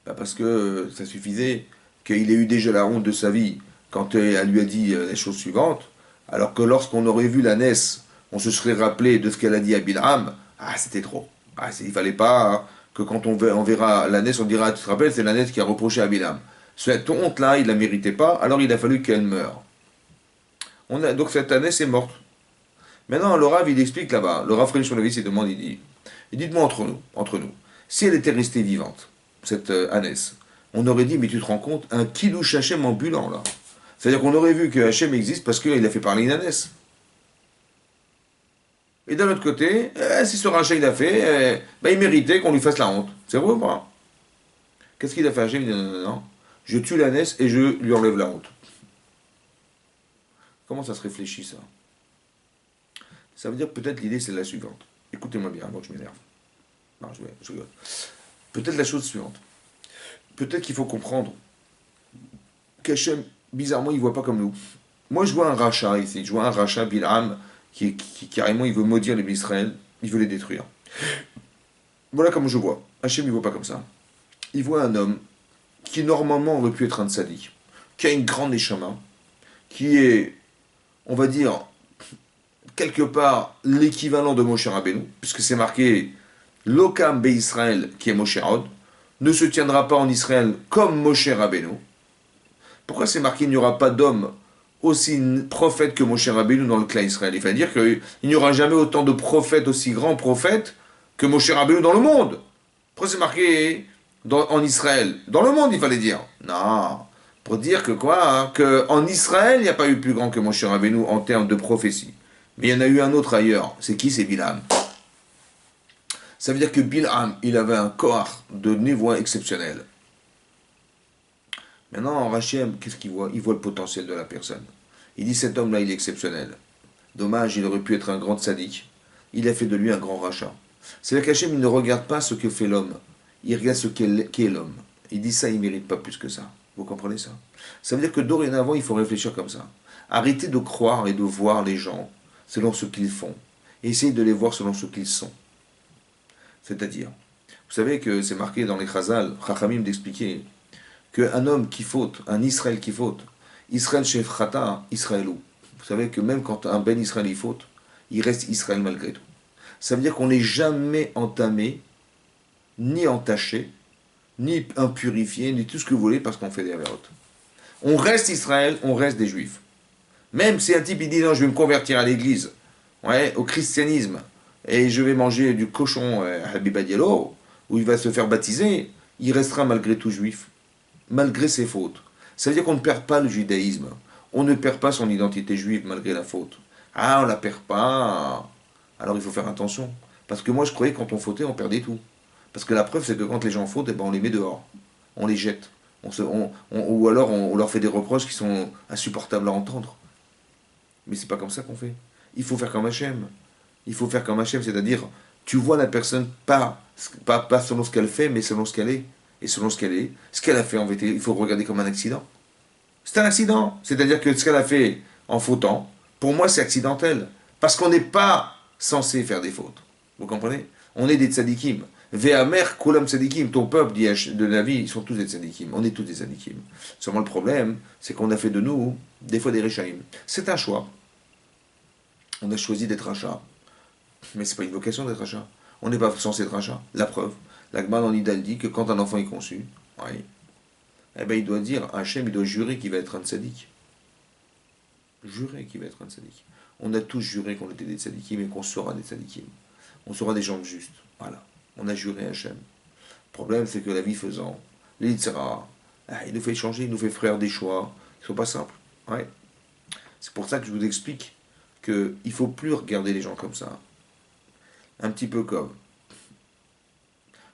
Bah parce que ça suffisait qu'il ait eu déjà la honte de sa vie quand elle lui a dit les choses suivantes, alors que lorsqu'on aurait vu l'ânesse, on se serait rappelé de ce qu'elle a dit à Bilham. Ah, c'était trop. Ah, il fallait pas que quand on verra l'ânesse, on dira, tu te rappelles, c'est l'ânesse qui a reproché à Bilham. Cette honte-là, il ne la méritait pas, alors il a fallu qu'elle meure. Donc cette ânesse est morte. Maintenant, le Rav, il explique là-bas, le Rav Frédéric Shmulevitz, il demande, il dit, dites-moi entre nous, si elle était restée vivante, cette ânesse, on aurait dit, mais tu te rends compte, un kiddush Hachem ambulant, là. C'est-à-dire qu'on aurait vu que Hachem existe parce qu'il a fait parler une ânesse. Et d'un autre côté, si ce rachat il a fait, il méritait qu'on lui fasse la honte. C'est vrai ou pas? Qu'est-ce qu'il a fait Hachem? Il dit, non, je tue l'ânesse et je lui enlève la honte. Comment ça se réfléchit, ça? Ça veut dire peut-être l'idée c'est la suivante. Écoutez-moi bien avant que je m'énerve. Non, je rigole. Peut-être la chose suivante. Peut-être qu'il faut comprendre qu'Hachem, bizarrement, il ne voit pas comme nous. Moi, je vois un rachat ici. Je vois un rachat, Bilham, qui carrément, il veut maudire les Israël. Il veut les détruire. Voilà comment je vois. Hachem, il ne voit pas comme ça. Il voit un homme qui, normalement, aurait pu être un tzaddik, qui a une grande échama, qui est, on va dire, quelque part, l'équivalent de Moshe Rabbeinu, puisque c'est marqué Lokam Be Israël, qui est Moshe Hod, ne se tiendra pas en Israël comme Moshe Rabbeinu. Pourquoi c'est marqué il n'y aura pas d'homme aussi prophète que Moshe Rabbeinu dans le clan Israël? Il fallait dire qu'il n'y aura jamais autant de prophètes, aussi grands prophètes, que Moshe Rabbeinu dans le monde. Pourquoi c'est marqué en Israël? Dans le monde, il fallait dire. Non. Pour dire que quoi, hein, qu'en Israël, il n'y a pas eu plus grand que Moshe Rabbeinu en termes de prophétie. Mais il y en a eu un autre ailleurs. C'est qui? C'est Bilham. Ça veut dire que Bilham, il avait un corps de névoie exceptionnel. Maintenant, Rachem, qu'est-ce qu'il voit? Il voit le potentiel de la personne. Il dit, cet homme-là, il est exceptionnel. Dommage, il aurait pu être un grand sadique. Il a fait de lui un grand rachat. C'est-à-dire qu'Hachem, il ne regarde pas ce que fait l'homme. Il regarde ce qu'est l'homme. Il dit ça, il ne mérite pas plus que ça. Vous comprenez ça? Ça veut dire que dorénavant, il faut réfléchir comme ça. Arrêtez de croire et de voir les gens selon ce qu'ils font. Et essayez de les voir selon ce qu'ils sont. C'est-à-dire, vous savez que c'est marqué dans les Chazal, Chachamim d'expliquer qu'un homme qui faute, un Israël qui faute, Israël Shefchata, Israëlou. Vous savez que même quand un Ben Israël y faute, il reste Israël malgré tout. Ça veut dire qu'on n'est jamais entamé, ni entaché, ni impurifié, ni tout ce que vous voulez parce qu'on fait des avérotes. On reste Israël, on reste des Juifs. Même si un type il dit non, je vais me convertir à l'église, ouais, au christianisme, et je vais manger du cochon à Habib Diallo, où il va se faire baptiser, il restera malgré tout juif, malgré ses fautes. Ça veut dire qu'on ne perd pas le judaïsme, on ne perd pas son identité juive malgré la faute. Ah, on ne la perd pas, alors il faut faire attention. Parce que moi je croyais que quand on fautait, on perdait tout. Parce que la preuve c'est que quand les gens fautent, eh ben, on les met dehors, on les jette. Ou alors on leur fait des reproches qui sont insupportables à entendre. Mais c'est pas comme ça qu'on fait. Il faut faire comme Hachem. Il faut faire comme Hachem, c'est-à-dire, tu vois la personne pas selon ce qu'elle fait, mais selon ce qu'elle est. Et selon ce qu'elle est, ce qu'elle a fait en vérité, il faut le regarder comme un accident. C'est un accident. C'est-à-dire que ce qu'elle a fait en fautant, pour moi, c'est accidentel. Parce qu'on n'est pas censé faire des fautes. Vous comprenez? On est des tzadikim. Ve'amer kulam tzadikim, ton peuple dit de la vie, ils sont tous des tzadikim. On est tous des tzadikim. Seulement le problème, c'est qu'on a fait de nous, des fois, des réchaïm. C'est un choix. On a choisi d'être rachat. Mais c'est pas une vocation d'être rachat. On n'est pas censé être rachat. La preuve, la Gemara en Nidal dit que quand un enfant est conçu, oui, eh ben il doit dire, Hachem, il doit jurer qu'il va être un tzadik. Jurer qu'il va être un tzadik. On a tous juré qu'on était des tzadikim et qu'on sera des tzadikim. On sera des gens justes. Voilà. On a juré Hachem. Le problème, c'est que la vie faisant, les Yitzhara, il nous fait changer, il nous fait faire des choix qui ne sont pas simples. Ouais. C'est pour ça que je vous explique qu'il ne faut plus regarder les gens comme ça. Un petit peu comme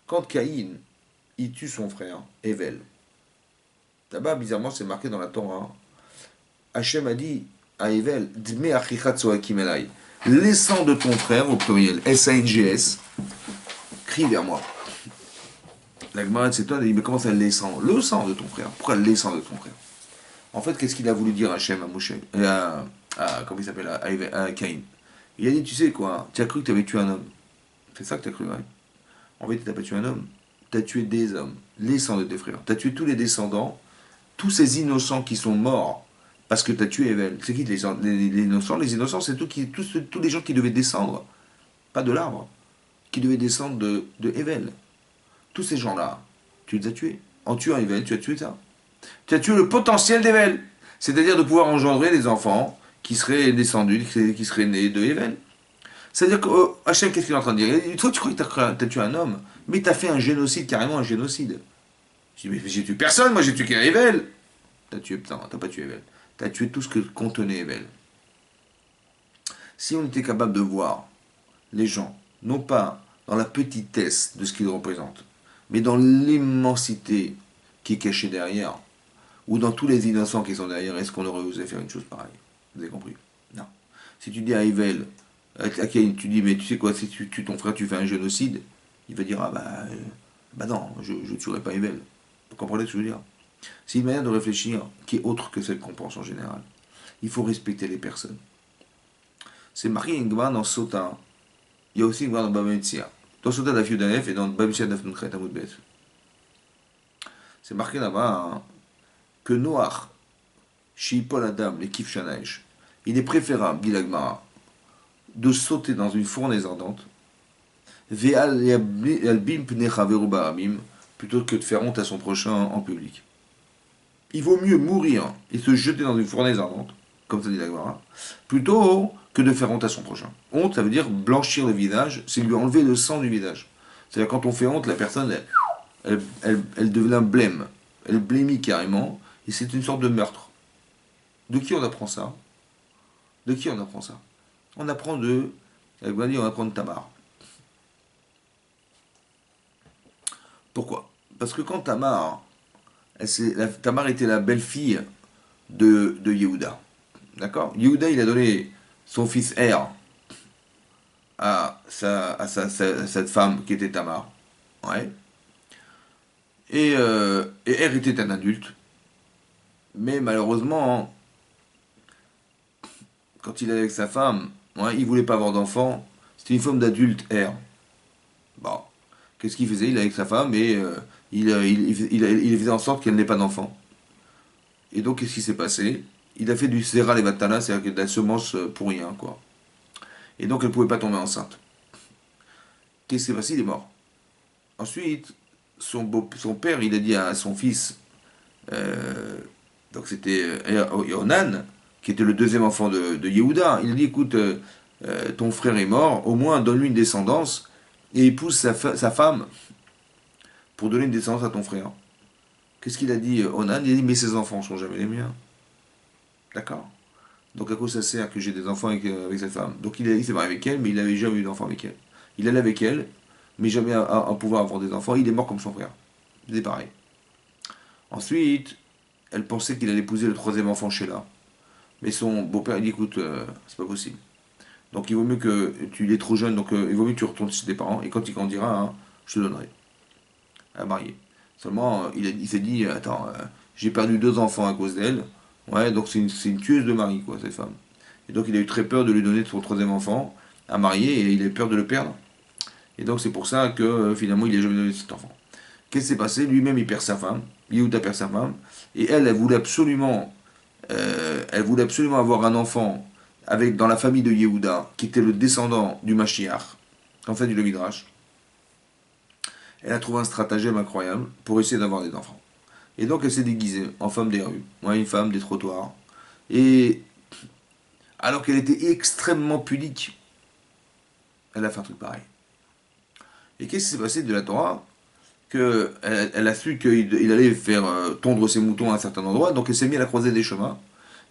quand Caïn, il tue son frère, Evel. Là-bas, bizarrement, c'est marqué dans la Torah. Hachem a dit à Evel, Dme achichat soakim elai. Les sangs de ton frère, au pluriel, S-A-N-G-S, crie vers moi. La Gemara c'est toi, elle dit, mais comment ça, les sangs? Le sang de ton frère. Pourquoi les sangs de ton frère? En fait, qu'est-ce qu'il a voulu dire Hachem à Moshe, comment il s'appelle, à Caïn? Il a dit, tu sais quoi, tu as cru que tu avais tué un homme. C'est ça que tu as cru, ouais. En fait, tu n'as pas tué un homme. Tu as tué des hommes, les sangs de tes frères. Tu as tué tous les descendants, tous ces innocents qui sont morts parce que tu as tué Evel. C'est qui les innocents? Les innocents, c'est tous les gens qui devaient descendre, pas de l'arbre, qui devaient descendre de Evel. Tous ces gens-là, tu les as tués. En tuant Evel, tu as tué ça. Tu as tué le potentiel d'Evel. C'est-à-dire de pouvoir engendrer des enfants qui seraient descendus, qui seraient nés de Evel. C'est-à-dire que Hachem, qu'est-ce qu'il est en train de dire? Toi, tu crois que tu as tué un homme, mais tu as fait un génocide, carrément un génocide. Je dis, mais j'ai tué personne, moi j'ai tué Evel. Tu n'as pas tué Evel. Tu as tué tout ce que contenait Evel. Si on était capable de voir les gens, non pas dans la petitesse de ce qu'ils représentent, mais dans l'immensité qui est cachée derrière, ou dans tous les innocents qui sont derrière, est-ce qu'on aurait osé faire une chose pareille? Vous avez compris? Non. Si tu dis à Evel, à Caïn, tu dis, mais tu sais quoi, si tu tues ton frère, tu fais un génocide, il va dire, bah non, je ne tuerai pas Evel. Vous comprenez ce que je veux dire? C'est une manière de réfléchir qui est autre que celle qu'on pense en général. Il faut respecter les personnes. C'est marqué une Gemara dans Sota. Il y a aussi une Gemara dans Baba Metzia. Dans Sota d'Af Yudanef et dans Baba Metzia d'Af Nunkret Amoud Bet. C'est marqué là-bas hein, que Noach, Shipol Adam, les Kif Shanaïch, il est préférable, dit la Gemara, de sauter dans une fournaise ardente, plutôt que de faire honte à son prochain en public. Il vaut mieux mourir et se jeter dans une fournaise ardente, comme ça dit la Gemara, plutôt que de faire honte à son prochain. Honte, ça veut dire blanchir le visage, c'est lui enlever le sang du visage. C'est-à-dire quand on fait honte, la personne, elle devient blême. Elle blémit carrément, et c'est une sorte de meurtre. De qui on apprend ça? De qui on apprend ça? On apprend on apprend de Tamar. Pourquoi? Parce que quand Tamar, Tamar était la belle-fille de Yehuda. D'accord? Yehuda, il a donné son fils Er à cette femme qui était Tamar. Ouais. Et Er était un adulte. Mais malheureusement, quand il est avec sa femme, ouais, il voulait pas avoir d'enfant. C'était une femme d'adulte, Er. Bon. Qu'est-ce qu'il faisait? Il est avec sa femme et il faisait en sorte qu'elle n'ait pas d'enfant. Et donc, qu'est-ce qui s'est passé? Il a fait du Sera Levatana, c'est-à-dire de la semence pour rien, quoi. Et donc, elle ne pouvait pas tomber enceinte. Qu'est-ce qui s'est passé? Il est mort. Ensuite, son père, il a dit à son fils, donc c'était Yonan, qui était le deuxième enfant de Yehuda, il a dit, écoute, ton frère est mort, au moins donne-lui une descendance, et épouse sa femme pour donner une descendance à ton frère. Qu'est-ce qu'il a dit, Onan? Il a dit, mais ses enfants ne sont jamais les miens. D'accord? Donc à quoi ça sert que j'ai des enfants avec cette femme? Donc il s'est marié avec elle, mais il n'avait jamais eu d'enfant avec elle. Il allait avec elle, mais jamais à pouvoir avoir des enfants. Il est mort comme son frère. C'est pareil. Ensuite, elle pensait qu'il allait épouser le troisième enfant Sheila. Mais son beau-père, il dit, écoute, c'est pas possible. Donc il vaut mieux que tu es trop jeune, donc il vaut mieux que tu retournes chez tes parents, et quand il grandira, hein, je te donnerai à marier. Seulement, il s'est dit, attends, j'ai perdu 2 enfants à cause d'elle, ouais, donc c'est une tueuse de mari, quoi, cette femme. Et donc il a eu très peur de lui donner son troisième enfant à marier, et il a eu peur de le perdre. Et donc c'est pour ça que finalement il n'a jamais donné cet enfant. Qu'est-ce qui s'est passé? Lui-même il perd sa femme, Yehuda perd sa femme, et elle voulait absolument avoir un enfant avec, dans la famille de Yehuda, qui était le descendant du Mashiach, en fait du Midrash. Elle a trouvé un stratagème incroyable pour essayer d'avoir des enfants. Et donc elle s'est déguisée en femme des rues, une femme des trottoirs. Et alors qu'elle était extrêmement pudique, elle a fait un truc pareil. Et qu'est-ce qui s'est passé de la Torah? Elle a su qu'il allait faire tondre ses moutons à un certain endroit, donc elle s'est mise à la croisée des chemins,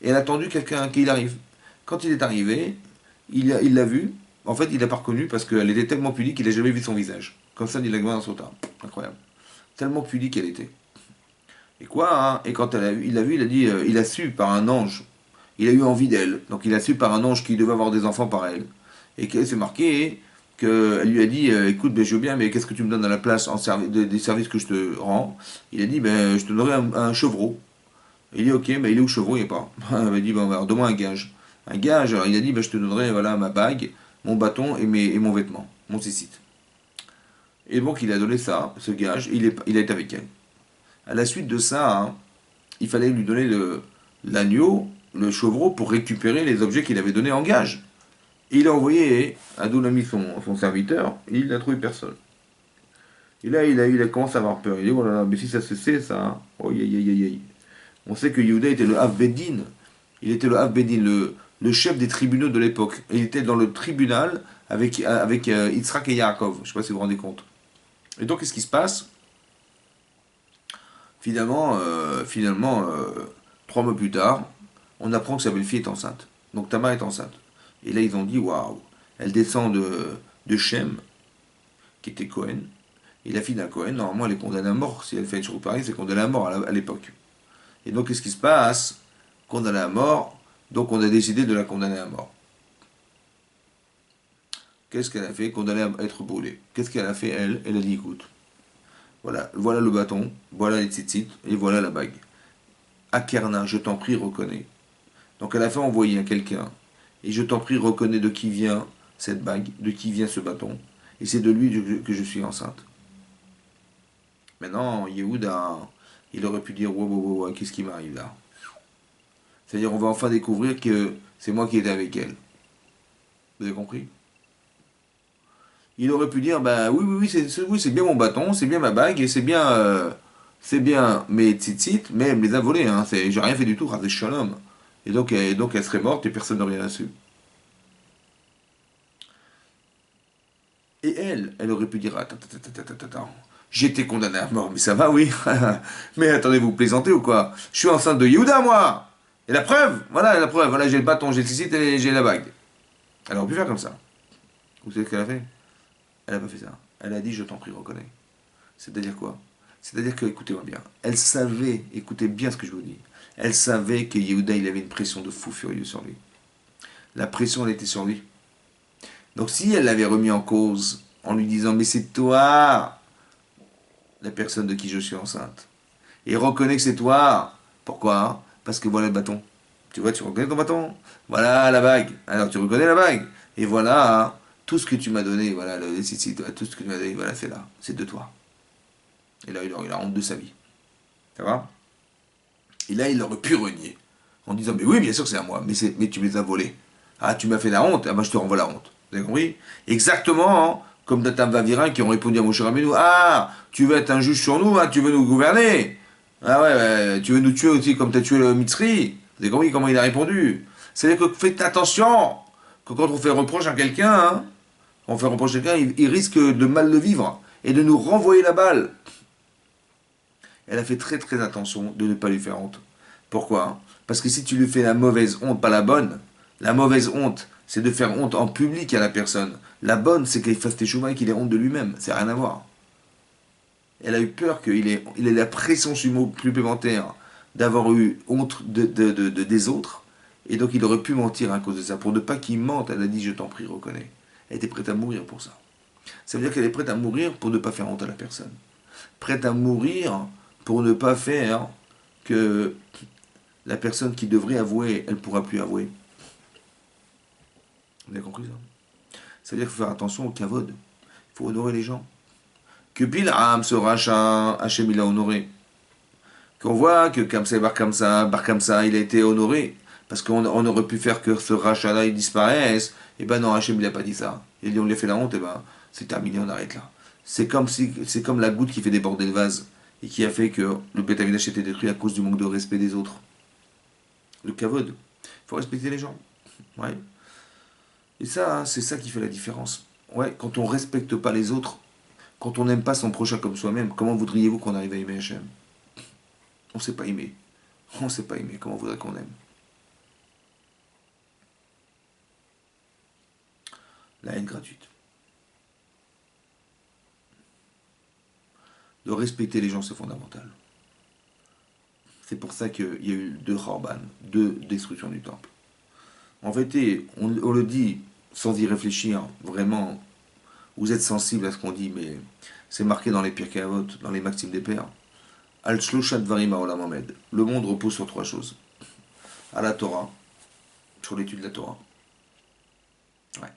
et elle a attendu quelqu'un qu'il arrive. Quand il est arrivé, il l'a vu, en fait il l'a pas reconnu parce qu'elle était tellement pudique qu'il n'a jamais vu son visage. Comme ça, dit la dans son temps. Incroyable. Tellement pudique qu'elle était. Et quoi, hein? Et quand il l'a vu, il a dit, il a su par un ange, il a eu envie d'elle, donc il a su par un ange qu'il devait avoir des enfants par elle, et qu'elle s'est marquée, qu'elle lui a dit, écoute, ben, je veux bien, mais qu'est-ce que tu me donnes à la place des services que je te rends? Il a dit, ben, je te donnerai un chevreau. Il dit, ok, ben, il est où le chevreau? Il n'est pas. Il a dit, ben, alors, donne-moi un gage. Un gage, alors il a dit, ben, je te donnerai voilà, ma bague, mon bâton et mon vêtement, mon cécite. Et donc il a donné ça, ce gage, il est avec elle. À la suite de ça, hein, il fallait lui donner l'agneau, le chevreau, pour récupérer les objets qu'il avait donnés en gage. Et il a envoyé à Doulami son serviteur, et il n'a trouvé personne. Et là, il a commencé à avoir peur. Il dit, oh là là, mais si ça se sait, ça, hein. Oh, aïe, aïe, aïe, aïe. On sait que Yehuda était le Avbedin. Il était le Avbedin, le chef des tribunaux de l'époque. Et il était dans le tribunal avec Yitzhak et Yaakov. Je ne sais pas si vous vous rendez compte. Et donc, qu'est-ce qui se passe? Finalement, 3 mois plus tard, on apprend que sa belle-fille est enceinte. Donc Tamar est enceinte. Et là, ils ont dit, waouh, elle descend de Shem, qui était Cohen. Et la fille d'un Cohen, normalement, elle est condamnée à mort. Si elle fait une chose pareille, c'est condamnée à mort à l'époque. Et donc, qu'est-ce qui se passe? Condamnée à mort, donc on a décidé de la condamner à mort. Qu'est-ce qu'elle a fait? Condamnée à être brûlée. Qu'est-ce qu'elle a fait, elle? Elle a dit, écoute, voilà le bâton, voilà les tzitzit, et voilà la bague. Akerna, je t'en prie, reconnais. Donc elle a fait envoyer à quelqu'un, et je t'en prie, reconnais de qui vient cette bague, de qui vient ce bâton, et c'est de lui que je suis enceinte. Maintenant, Yehuda, il aurait pu dire, wow, qu'est-ce qui m'arrive là? C'est-à-dire, on va enfin découvrir que c'est moi qui étais avec elle. Vous avez compris? Il aurait pu dire, bah oui, c'est bien mon bâton, c'est bien ma bague, et c'est bien mes tzitzit, mais elle me les a volés, hein, j'ai rien fait du tout, Razé Shalom. Et donc elle serait morte et personne n'aurait rien su. Et elle aurait pu dire, attends, j'étais condamné à mort, mais ça va, oui. Mais attendez, vous plaisantez ou quoi? Je suis enceinte de Yehuda, moi. Et la preuve, voilà, j'ai le bâton, j'ai le tzitzit et j'ai la bague. Elle aurait pu faire comme ça. Vous savez ce qu'elle a fait? Elle n'a pas fait ça. Elle a dit, je t'en prie, reconnais. C'est-à-dire quoi? C'est-à-dire que, écoutez-moi bien, elle savait, écoutez bien ce que je vous dis, elle savait que Yehuda, il avait une pression de fou furieux sur lui. La pression, elle était sur lui. Donc si elle l'avait remis en cause en lui disant, mais c'est toi, la personne de qui je suis enceinte, et reconnais que c'est toi, pourquoi? Parce que voilà le bâton. Tu vois, tu reconnais ton bâton? Voilà la bague. Alors tu reconnais la bague. Et voilà, tout ce que tu m'as donné, voilà, tout ce que tu m'as donné, voilà, c'est là, c'est de toi. Et là, il a honte de sa vie. Ça va? Et là, il aurait pu renier. En disant, mais oui, bien sûr que c'est à moi, mais tu me les as volés. Ah, tu m'as fait la honte, ah ben je te renvoie la honte. Vous avez compris? Exactement, hein, comme Datam Vavirin qui ont répondu à Moshe Rabbeinu, ah, tu veux être un juge sur nous, hein, tu veux nous gouverner. Ah ouais, tu veux nous tuer aussi comme tu as tué le Mitzri. Vous avez compris comment il a répondu? C'est-à-dire que faites attention, que quand on fait reproche à quelqu'un, hein, quand on fait reproche à quelqu'un, il risque de mal le vivre et de nous renvoyer la balle. Elle a fait très très attention de ne pas lui faire honte. Pourquoi? Parce que si tu lui fais la mauvaise honte, pas la bonne, la mauvaise honte, c'est de faire honte en public à la personne. La bonne, c'est qu'il fasse teshuva et qu'il ait honte de lui-même. C'est rien à voir. Elle a eu peur il ait la pression supplémentaire d'avoir eu honte des autres. Et donc il aurait pu mentir à cause de ça. Pour ne pas qu'il mente, elle a dit, je t'en prie, reconnais. Elle était prête à mourir pour ça. Ça veut dire qu'elle est prête à mourir pour ne pas faire honte à la personne. Prête à mourir pour ne pas faire que la personne qui devrait avouer, elle ne pourra plus avouer. Vous avez compris ça? Ça veut dire qu'il faut faire attention au kavod. Il faut honorer les gens. Que Bil'am, ce rachat, Hachem il a honoré. Qu'on voit que Kamsa et Bar Kamsa, il a été honoré. Parce qu'on aurait pu faire que ce rachat-là, il disparaisse. Et ben non, Hachem il a pas dit ça. Il a dit on lui a fait la honte, et ben c'est terminé, on arrête là. C'est comme la goutte qui fait déborder le vase. Et qui a fait que le Beth Amikdash était détruit à cause du manque de respect des autres. Le kavod. Il faut respecter les gens. Ouais. Et ça, hein, c'est ça qui fait la différence. Ouais, quand on respecte pas les autres, quand on n'aime pas son prochain comme soi-même, comment voudriez-vous qu'on arrive à aimer Hachem? On ne sait pas aimer. On ne sait pas aimer. Comment voudrait qu'on aime? La haine gratuite. De respecter les gens, c'est fondamental. C'est pour ça qu'il y a eu 2 Khorban, 2 destructions du temple. En vérité, on le dit sans y réfléchir, vraiment, vous êtes sensible à ce qu'on dit, mais c'est marqué dans les Pirkei Avot, dans les Maximes des Pères. Al Shlosha Dvarim Ha'olam Omed. Le monde repose sur 3 choses. À la Torah, sur l'étude de la Torah. Ouais.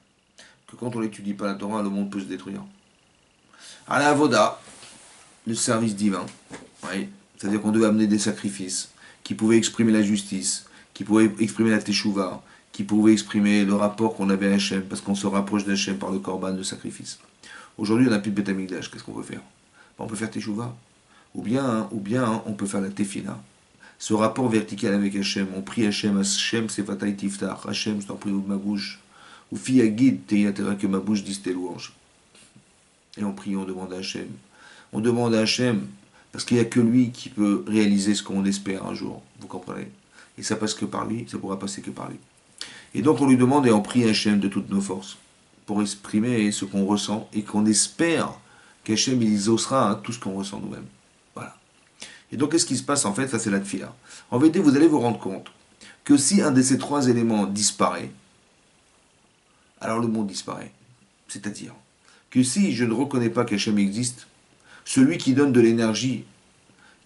Que quand on n'étudie pas la Torah, le monde peut se détruire. À la Avoda, le service divin. Ouais. C'est-à-dire qu'on devait amener des sacrifices qui pouvaient exprimer la justice, qui pouvaient exprimer la Teshuvah, qui pouvaient exprimer le rapport qu'on avait à Hachem, parce qu'on se rapproche d'Hachem par le korban de sacrifice. Aujourd'hui, on n'a plus de Beth Amikdash. Qu'est-ce qu'on peut faire? On peut faire Teshuvah. Ou bien, on peut faire la Tefila. Ce rapport vertical avec Hachem. On prie Hachem, Hachem Sefatay Tiftar. Hachem, je t'en prie, ouvre ma bouche. Ou fille guide, Teyatera, que ma bouche dise tes louanges. Et on prie, on demande à Hachem. On demande à Hachem, parce qu'il n'y a que lui qui peut réaliser ce qu'on espère un jour. Vous comprenez? Et ça passe que par lui, ça ne pourra passer que par lui. Et donc on lui demande et on prie Hachem de toutes nos forces pour exprimer ce qu'on ressent et qu'on espère qu'Hachem il exaucera tout ce qu'on ressent nous-mêmes. Voilà. Et donc qu'est-ce qui se passe en fait? Ça c'est la tfila. En vérité, vous allez vous rendre compte que si un de ces 3 éléments disparaît, alors le monde disparaît. C'est-à-dire que si je ne reconnais pas qu'Hachem existe, celui qui donne de l'énergie,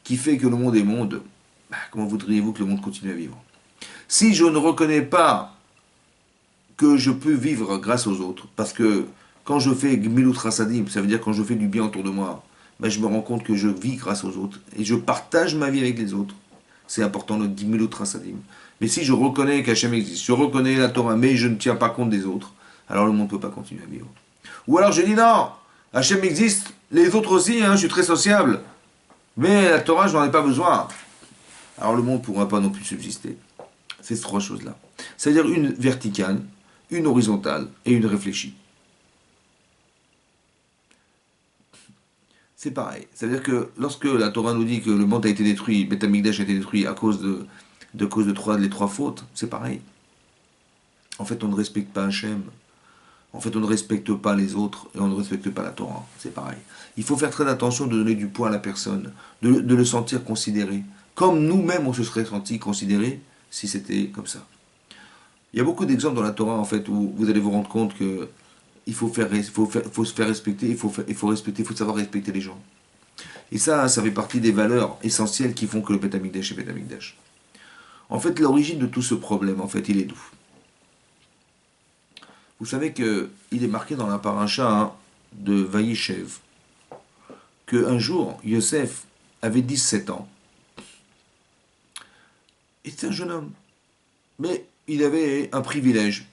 qui fait que le monde est monde, comment voudriez-vous que le monde continue à vivre? Si je ne reconnais pas que je peux vivre grâce aux autres, parce que quand je fais Gmilut Rasadim, ça veut dire quand je fais du bien autour de moi, je me rends compte que je vis grâce aux autres, et je partage ma vie avec les autres. C'est important, le Gmilut Rasadim. Mais si je reconnais qu'Hachem existe, je reconnais la Torah, mais je ne tiens pas compte des autres, alors le monde ne peut pas continuer à vivre. Ou alors je dis non, Hachem existe, les autres aussi, je suis très sociable, mais la Torah, je n'en ai pas besoin. Alors le monde ne pourra pas non plus subsister. C'est ces 3 choses-là. C'est-à-dire une verticale, une horizontale et une réfléchie. C'est pareil. C'est-à-dire que lorsque la Torah nous dit que le monde a été détruit, Beth Amikdash a été détruit à cause de les 3 fautes, c'est pareil. En fait, on ne respecte pas Hachem. En fait, on ne respecte pas les autres et on ne respecte pas la Torah. C'est pareil. Il faut faire très attention de donner du poids à la personne, de le sentir considéré. Comme nous-mêmes, on se serait senti considéré si c'était comme ça. Il y a beaucoup d'exemples dans la Torah, en fait, où vous allez vous rendre compte que il faut se faire respecter, il faut savoir respecter les gens. Et ça fait partie des valeurs essentielles qui font que le Beth Amikdash est Beth Amikdash. En fait, l'origine de tout ce problème, en fait, il est d'où? Vous savez qu'il est marqué dans la paracha de Vayishev qu'un jour, Yosef avait 17 ans. Il était un jeune homme. Mais il avait un privilège,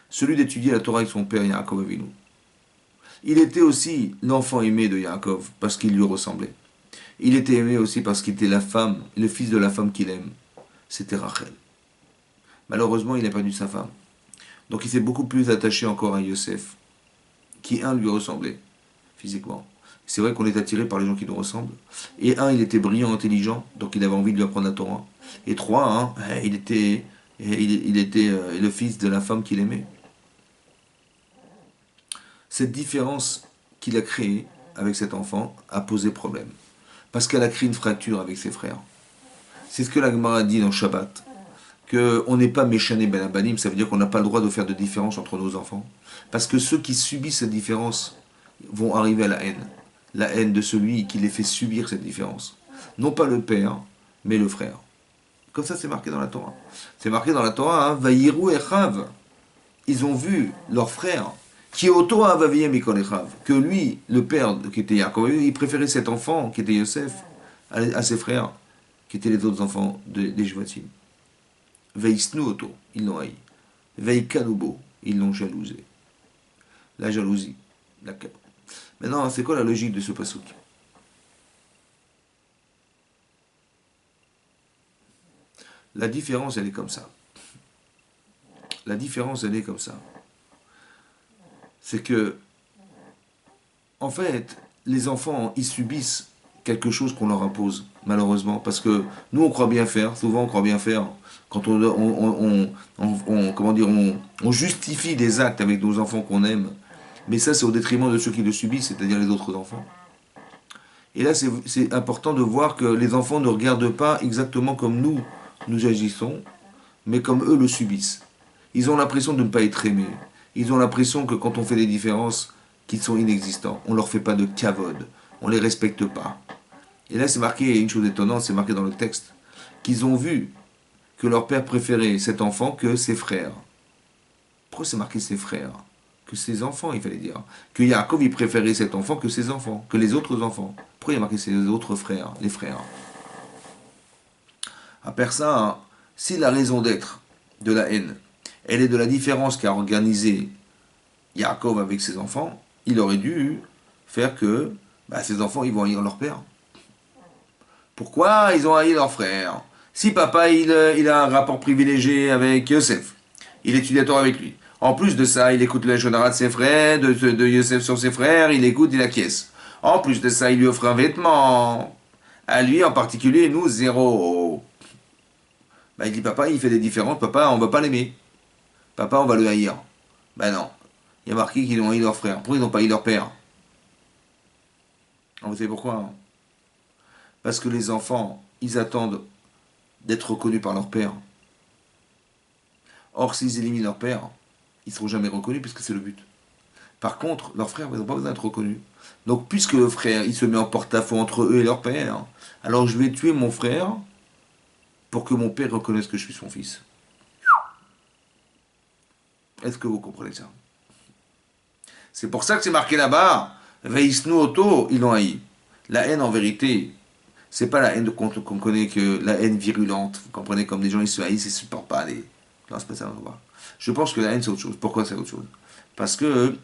celui d'étudier la Torah avec son père Yaakov Avinu. Il était aussi l'enfant aimé de Yaakov, parce qu'il lui ressemblait. Il était aimé aussi parce qu'il était le fils de la femme qu'il aime. C'était Rachel. Malheureusement, il a perdu sa femme. Donc il s'est beaucoup plus attaché encore à Yosef, qui lui ressemblait, physiquement. C'est vrai qu'on est attiré par les gens qui nous ressemblent. Et il était brillant, intelligent, donc il avait envie de lui apprendre la Torah. Et 3, il était le fils de la femme qu'il aimait. Cette différence qu'il a créée avec cet enfant a posé problème. Parce qu'elle a créé une fracture avec ses frères. C'est ce que la Gemara dit dans Shabbat. Qu'on n'est pas méchané ben abanim, ça veut dire qu'on n'a pas le droit de faire de différence entre nos enfants. Parce que ceux qui subissent cette différence vont arriver à la haine. La haine de celui qui les fait subir cette différence. Non pas le père, mais le frère. Comme ça, c'est marqué dans la Torah. C'est marqué dans la Torah, Vayiru Echav. Ils ont vu leur frère Qui auto avaviyem mikolechav, que lui, le père qui était Yaakov, il préférait cet enfant qui était Yosef à ses frères, qui étaient les autres enfants des Shvatim. Veisnu auto, ils l'ont haï. Veikanubo, ils l'ont jalousé. La jalousie. Maintenant, c'est quoi la logique de ce pasuk? La différence, elle est comme ça. La différence, elle est comme ça. C'est que, en fait, les enfants, ils subissent quelque chose qu'on leur impose, malheureusement. Parce que nous, on croit bien faire, souvent on croit bien faire, quand comment dire, on justifie des actes avec nos enfants qu'on aime. Mais ça, c'est au détriment de ceux qui le subissent, c'est-à-dire les autres enfants. Et là, c'est important de voir que les enfants ne regardent pas exactement comme nous agissons, mais comme eux le subissent. Ils ont l'impression de ne pas être aimés. Ils ont l'impression que quand on fait des différences, qu'ils sont inexistants. On ne leur fait pas de kavod. On ne les respecte pas. Et là, c'est marqué, une chose étonnante, c'est marqué dans le texte, qu'ils ont vu que leur père préférait cet enfant que ses frères. Pourquoi c'est marqué ses frères? Que ses enfants, il fallait dire. Que Yaakov, il préférait cet enfant que ses enfants, que les autres enfants. Pourquoi il y a marqué ses autres frères, les frères? À part ça, si la raison d'être de la haine, elle est de la différence qu'a organisé Yaakov avec ses enfants, il aurait dû faire que ses enfants, ils vont haïr leur père. Pourquoi ils ont haï leur frère? Si papa, il a un rapport privilégié avec Yosef, il étudie la Torah avec lui. En plus de ça, il écoute le Shonara de ses frères, de Yosef sur ses frères, il écoute, il acquiesce. En plus de ça, il lui offre un vêtement. À lui en particulier, nous, zéro. Il dit, papa, il fait des différences, papa, on va pas l'aimer. Papa, on va le haïr. Non. Il y a marqué qu'ils ont haï leur frère. Pourquoi ils n'ont pas haï leur père? Vous savez pourquoi? Parce que les enfants, ils attendent d'être reconnus par leur père. Or, s'ils éliminent leur père, ils ne seront jamais reconnus puisque c'est le but. Par contre, leurs frères, ils n'ont pas besoin d'être reconnus. Donc, puisque le frère, il se met en porte-à-faux entre eux et leur père, alors je vais tuer mon frère pour que mon père reconnaisse que je suis son fils. Est-ce que vous comprenez ça? C'est pour ça que c'est marqué là-bas, Veisnu Oto, ils l'ont haï. La haine, en vérité, c'est pas la haine qu'on connaît, que la haine virulente. Vous comprenez, comme des gens, ils se haïssent, ils ne supportent pas les... Non, c'est pas ça, on va voir. Je pense que la haine, c'est autre chose. Pourquoi c'est autre chose? Parce que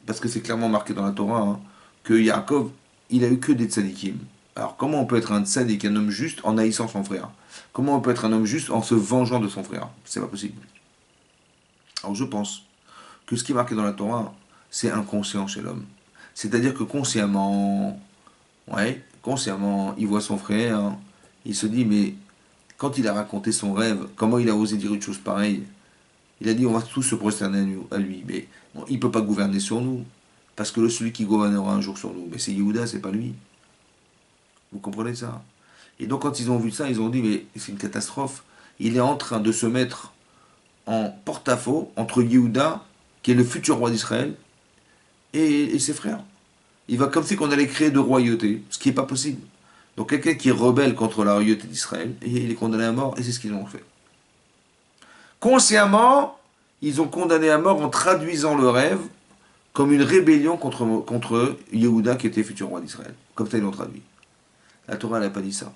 c'est clairement marqué dans la Torah, que Yaakov, il a eu que des tzadikim. Alors, comment on peut être un tzadik, un homme juste, en haïssant son frère? Comment on peut être un homme juste en se vengeant de son frère? C'est pas possible. Alors, je pense que ce qui est marqué dans la Torah, c'est inconscient chez l'homme. C'est-à-dire que consciemment, il voit son frère, il se dit, mais quand il a raconté son rêve, comment il a osé dire une chose pareille? Il a dit, on va tous se prosterner à lui, mais bon, il ne peut pas gouverner sur nous, parce que celui qui gouvernera un jour sur nous, mais c'est Yehuda, c'est pas lui. Vous comprenez ça? Et donc quand ils ont vu ça, ils ont dit, mais c'est une catastrophe. Il est en train de se mettre en porte-à-faux entre Yehuda, qui est le futur roi d'Israël, et ses frères. Il va comme si qu'on allait créer de royauté, ce qui n'est pas possible. Donc quelqu'un qui est rebelle contre la royauté d'Israël, et il est condamné à mort, et c'est ce qu'ils ont fait. Consciemment, ils ont condamné à mort en traduisant le rêve comme une rébellion contre Yehuda qui était futur roi d'Israël. Comme ça, ils l'ont traduit. La Torah n'a pas dit ça.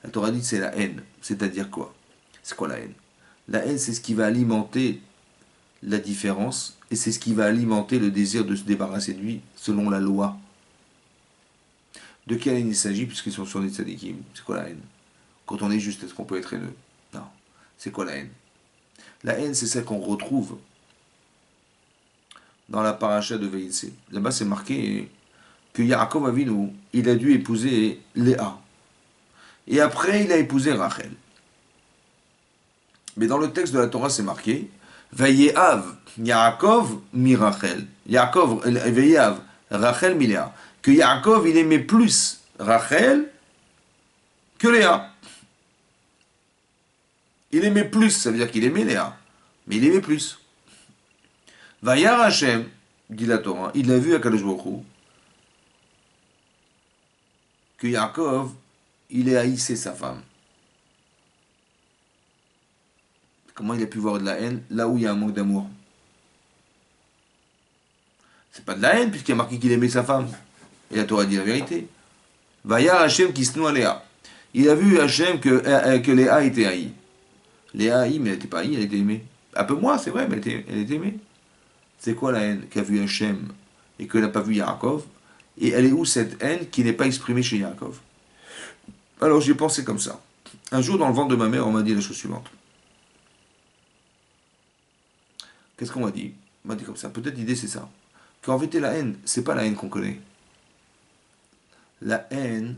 La Torah dit que c'est la haine. C'est-à-dire quoi? C'est quoi la haine? La haine, c'est ce qui va alimenter la différence, et c'est ce qui va alimenter le désir de se débarrasser de lui selon la loi. De quelle haine il s'agit, puisqu'ils sont sur des tzadikim? C'est quoi la haine? Quand on est juste, est-ce qu'on peut être haineux? Non. C'est quoi la haine? La haine, c'est celle qu'on retrouve dans la paracha de Veïtsé. Là-bas, c'est marqué que Yaakov Avinu, il a dû épouser Léa. Et après, il a épousé Rachel. Mais dans le texte de la Torah, c'est marqué Vayehav Yaakov mi Rachel. Yaakov, Vayehav Rachel mi Léa. Que Yaakov, il aimait plus Rachel que Léa. Il aimait plus, ça veut dire qu'il aimait Léa. Mais il aimait plus. Vayar Hashem, dit la Torah, il a vu à Kadosh Baruch Hu, que Yaakov, il a haïssé sa femme. Comment il a pu voir de la haine là où il y a un manque d'amour? C'est pas de la haine, puisqu'il y a marqué qu'il aimait sa femme. Et la Torah dit la vérité. Vaya Hachem qui se noie Léa. Il a vu Hachem que Léa était haïe. Léa haïe, mais elle n'était pas haïe, elle était aimée. Un peu moins, c'est vrai, mais elle était aimée. C'est quoi la haine qu'a vu Hachem et que n'a pas vu Yaakov? Et elle est où cette haine qui n'est pas exprimée chez Yaakov? Alors j'ai pensé comme ça. Un jour, dans le ventre de ma mère, on m'a dit la chose suivante. Qu'est-ce qu'on m'a dit? On m'a dit comme ça. Peut-être l'idée c'est ça. Qu'en vérité, la haine, c'est pas la haine qu'on connaît. La haine,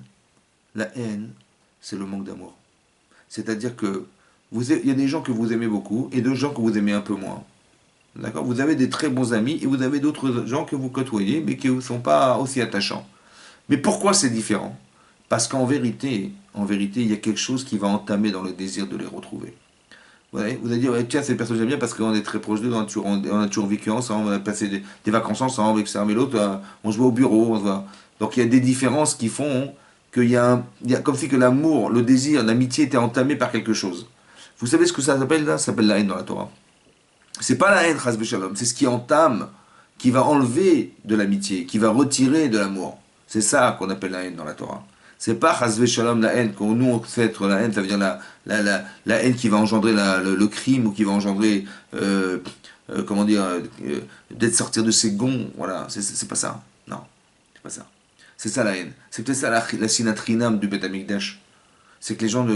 la haine, c'est le manque d'amour. C'est-à-dire que il y a des gens que vous aimez beaucoup et d'autres gens que vous aimez un peu moins. D'accord? Vous avez des très bons amis et vous avez d'autres gens que vous côtoyez mais qui ne sont pas aussi attachants. Mais pourquoi c'est différent? Parce en vérité, il y a quelque chose qui va entamer dans le désir de les retrouver. Ouais, vous allez dire, ouais, tiens, cette personne j'aime bien parce qu'on est très proches d'eux, on a toujours vécu ensemble, on a passé des vacances ensemble, etc. Mais l'autre, on se voit au bureau, on se voit. Donc il y a des différences qui font qu'il y a, il y a comme si que l'amour, le désir, l'amitié était entamé par quelque chose. Vous savez ce que ça s'appelle là? Ça s'appelle la haine dans la Torah. C'est pas la haine, chas v'shalom, c'est ce qui entame, qui va enlever de l'amitié, qui va retirer de l'amour. C'est ça qu'on appelle la haine dans la Torah. C'est pas chas v'shalom la haine, quand nous on sait être la haine, ça veut dire la haine qui va engendrer le crime ou qui va engendrer, comment dire, d'être sortir de ses gonds. Voilà, c'est pas ça. Non, c'est pas ça. C'est ça la haine. C'est peut-être ça la sinatrinam du Beth Amikdash. C'est que les gens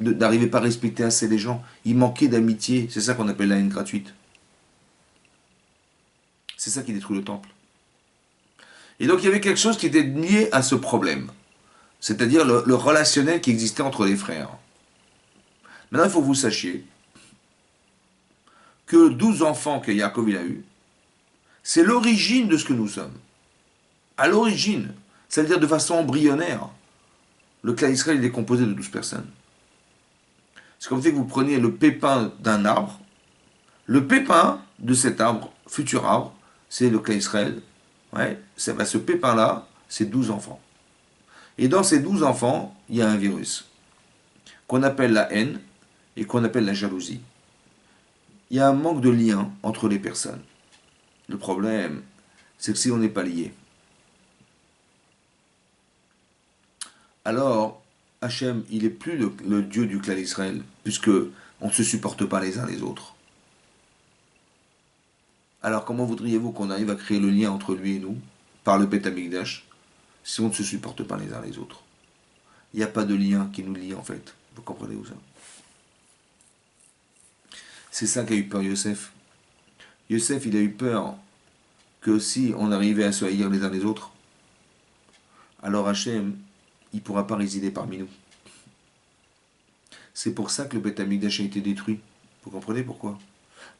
n'arrivaient pas à respecter assez les gens. Ils manquaient d'amitié. C'est ça qu'on appelle la haine gratuite. C'est ça qui détruit le temple. Et donc il y avait quelque chose qui était lié à ce problème. C'est-à-dire le relationnel qui existait entre les frères. Maintenant, il faut que vous sachiez que 12 enfants que Yaakov il a eu, c'est l'origine de ce que nous sommes. À l'origine. Ça veut dire de façon embryonnaire. Le clan Israël il est composé de 12 personnes. C'est comme si vous preniez le pépin d'un arbre. Le pépin de cet arbre, futur arbre, c'est le clan Israël. Ouais, ce pépin-là, c'est 12 enfants. Et dans ces 12 enfants, il y a un virus qu'on appelle la haine et qu'on appelle la jalousie. Il y a un manque de lien entre les personnes. Le problème, c'est que si on n'est pas lié, alors Hachem, il n'est plus le Dieu du clan d'Israël, puisque on ne se supporte pas les uns les autres. Alors comment voudriez-vous qu'on arrive à créer le lien entre lui et nous, par le Beth Amikdash, si on ne se supporte pas les uns les autres? Il n'y a pas de lien qui nous lie en fait. Vous comprenez où ça? C'est ça qu'a eu peur Yosef. Yosef, il a eu peur que si on arrivait à se haïr les uns les autres, alors Hachem, il ne pourra pas résider parmi nous. C'est pour ça que le Beth Amikdash a été détruit. Vous comprenez pourquoi?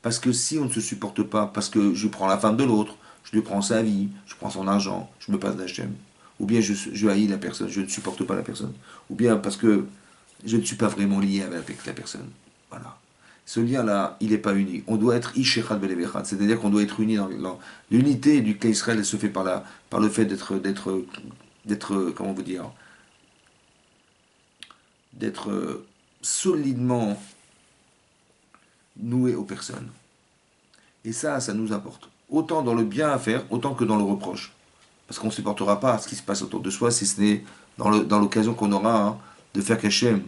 Parce que si on ne se supporte pas, parce que je prends la femme de l'autre, je lui prends sa vie, je prends son argent, je me passe d'Hachem, ou bien je haïs la personne, je ne supporte pas la personne, ou bien parce que je ne suis pas vraiment lié avec la personne. Voilà. Ce lien-là, il n'est pas uni. On doit être Ishechad Belevechad, c'est-à-dire qu'on doit être unis dans l'unité du cas Israël, elle se fait par le fait d'être, comment vous dire, d'être solidement noué aux personnes. Et ça nous importe. Autant dans le bien à faire, autant que dans le reproche. Parce qu'on ne supportera pas ce qui se passe autour de soi, si ce n'est dans l'occasion qu'on aura de faire qu'Hachem,